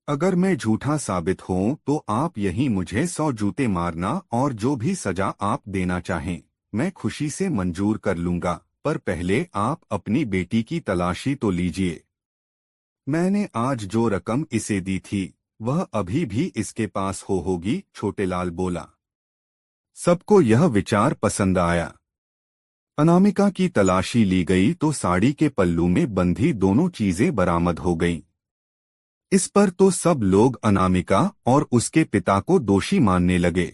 अगर मैं झूठा साबित हूं तो आप यहीं मुझे 100 जूते मारना और जो भी सजा आप देना चाहें मैं खुशी से मंजूर कर लूंगा, पर पहले आप अपनी बेटी की तलाशी तो लीजिए। मैंने आज जो रकम इसे दी थी वह अभी भी इसके पास होगी, छोटेलाल बोला। सबको यह विचार पसंद आया। अनामिका की तलाशी ली गई तो साड़ी के पल्लू में बंधी दोनों चीजें बरामद हो गईं। इस पर तो सब लोग अनामिका और उसके पिता को दोषी मानने लगे।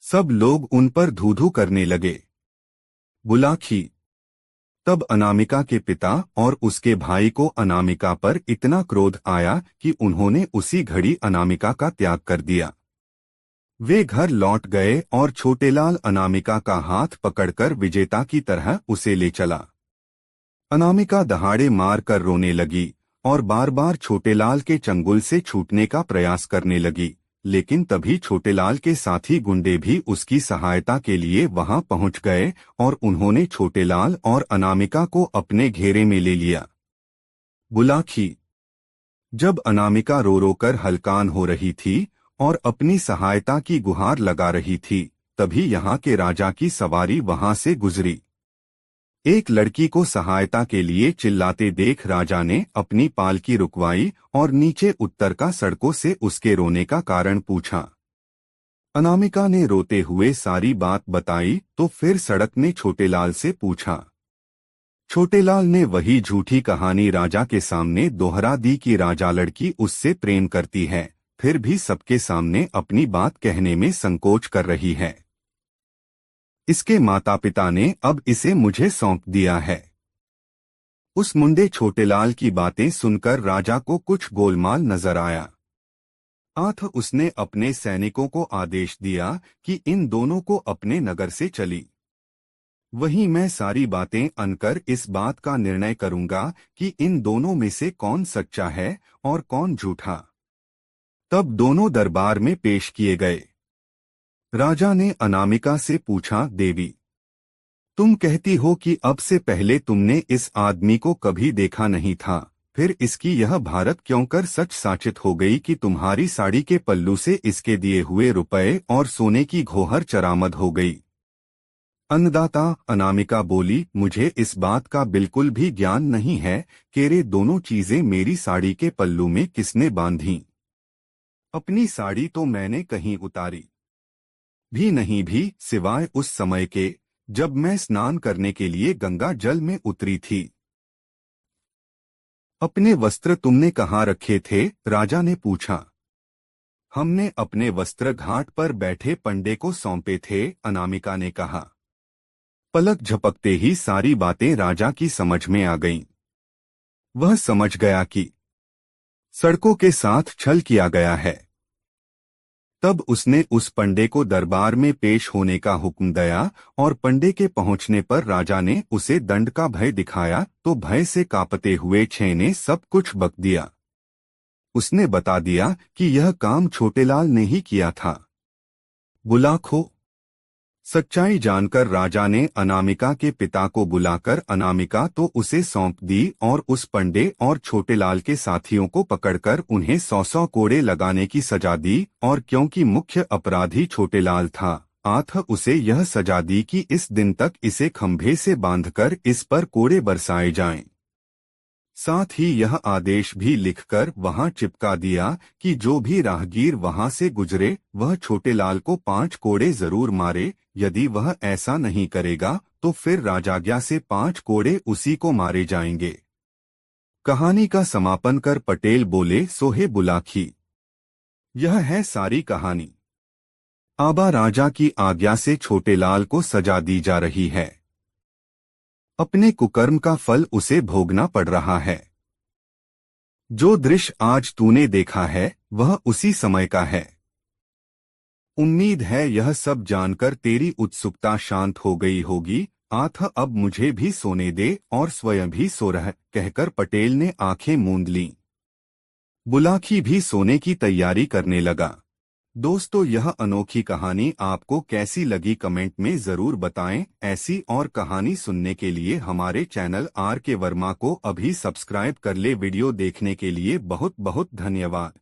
सब लोग उन पर धू-धू करने लगे। बुलाखी। तब अनामिका के पिता और उसके भाई को अनामिका पर इतना क्रोध आया कि उन्होंने उसी घड़ी अनामिका का त्याग कर दिया। वे घर लौट गए और छोटेलाल अनामिका का हाथ पकड़कर विजेता की तरह उसे ले चला। अनामिका दहाड़े मार कर रोने लगी और बार बार छोटेलाल के चंगुल से छूटने का प्रयास करने लगी, लेकिन तभी छोटेलाल के साथी गुंडे भी उसकी सहायता के लिए वहां पहुंच गए और उन्होंने छोटेलाल और अनामिका को अपने घेरे में ले लिया। बुलाखी। जब अनामिका रो रो कर हलकान हो रही थी और अपनी सहायता की गुहार लगा रही थी, तभी यहाँ के राजा की सवारी वहां से गुजरी। एक लड़की को सहायता के लिए चिल्लाते देख राजा ने अपनी पालकी रुकवाई और नीचे उतर का सड़कों से उसके रोने का कारण पूछा। अनामिका ने रोते हुए सारी बात बताई तो फिर सड़क ने छोटेलाल से पूछा। छोटेलाल ने वही झूठी कहानी राजा के सामने दोहरा दी कि राजा लड़की उससे प्रेम करती है, फिर भी सबके सामने अपनी बात कहने में संकोच कर रही है। इसके माता पिता ने अब इसे मुझे सौंप दिया है। उस मुंडे छोटेलाल की बातें सुनकर राजा को कुछ गोलमाल नजर आया। उसने अपने सैनिकों को आदेश दिया कि इन दोनों को अपने नगर से चली। वहीं मैं सारी बातें अनकर इस बात का निर्णय करूंगा कि इन दोनों में से कौन सच्चा है और कौन झूठा। तब दोनों दरबार में पेश किए गए। राजा ने अनामिका से पूछा, देवी, तुम कहती हो कि अब से पहले तुमने इस आदमी को कभी देखा नहीं था, फिर इसकी यह भारत क्यों कर सच साचित हो गई कि तुम्हारी साड़ी के पल्लू से इसके दिए हुए रुपए और सोने की घोहर चरामद हो गई। अन्नदाता। अनामिका बोली, मुझे इस बात का बिल्कुल भी ज्ञान नहीं है कि ये दोनों चीजें मेरी साड़ी के पल्लू में किसने बांधी। अपनी साड़ी तो मैंने कहीं उतारी भी नहीं, भी सिवाय उस समय के जब मैं स्नान करने के लिए गंगा जल में उतरी थी। अपने वस्त्र तुमने कहाँ रखे थे? राजा ने पूछा। हमने अपने वस्त्र घाट पर बैठे पंडे को सौंपे थे, अनामिका ने कहा। पलक झपकते ही सारी बातें राजा की समझ में आ गईं। वह समझ गया कि सड़कों के साथ छल किया गया है। तब उसने उस पंडे को दरबार में पेश होने का हुक्म दिया और पंडे के पहुंचने पर राजा ने उसे दंड का भय दिखाया तो भय से कांपते हुए छे ने सब कुछ बक दिया। उसने बता दिया कि यह काम छोटेलाल ने ही किया था। बुलाखो। सच्चाई जानकर राजा ने अनामिका के पिता को बुलाकर अनामिका तो उसे सौंप दी और उस पंडे और छोटेलाल के साथियों को पकड़कर उन्हें 100 कोड़े लगाने की सजा दी और क्योंकि मुख्य अपराधी छोटेलाल था, उसे यह सजा दी कि इस दिन तक इसे खंभे से बांधकर इस पर कोड़े बरसाए जाएं। साथ ही यह आदेश भी लिखकर वहां चिपका दिया कि जो भी राहगीर वहां से गुजरे वह छोटेलाल को 5 कोड़े जरूर मारे, यदि वह ऐसा नहीं करेगा तो फिर राजाज्ञा से 5 कोड़े उसी को मारे जाएंगे। कहानी का समापन कर पटेल बोले, सोहे बुलाखी। यह है सारी कहानी। आबा राजा की आज्ञा से छोटेलाल को सजा दी जा रही है। अपने कुकर्म का फल उसे भोगना पड़ रहा है। जो दृश्य आज तूने देखा है वह उसी समय का है। उम्मीद है यह सब जानकर तेरी उत्सुकता शांत हो गई होगी। अब मुझे भी सोने दे और स्वयं भी सो रह, कहकर पटेल ने आंखें मूंद लीं। बुलाखी भी सोने की तैयारी करने लगा। दोस्तों, यह अनोखी कहानी आपको कैसी लगी कमेंट में जरूर बताएं। ऐसी और कहानी सुनने के लिए हमारे चैनल आर के वर्मा को अभी सब्सक्राइब कर ले। वीडियो देखने के लिए बहुत बहुत धन्यवाद।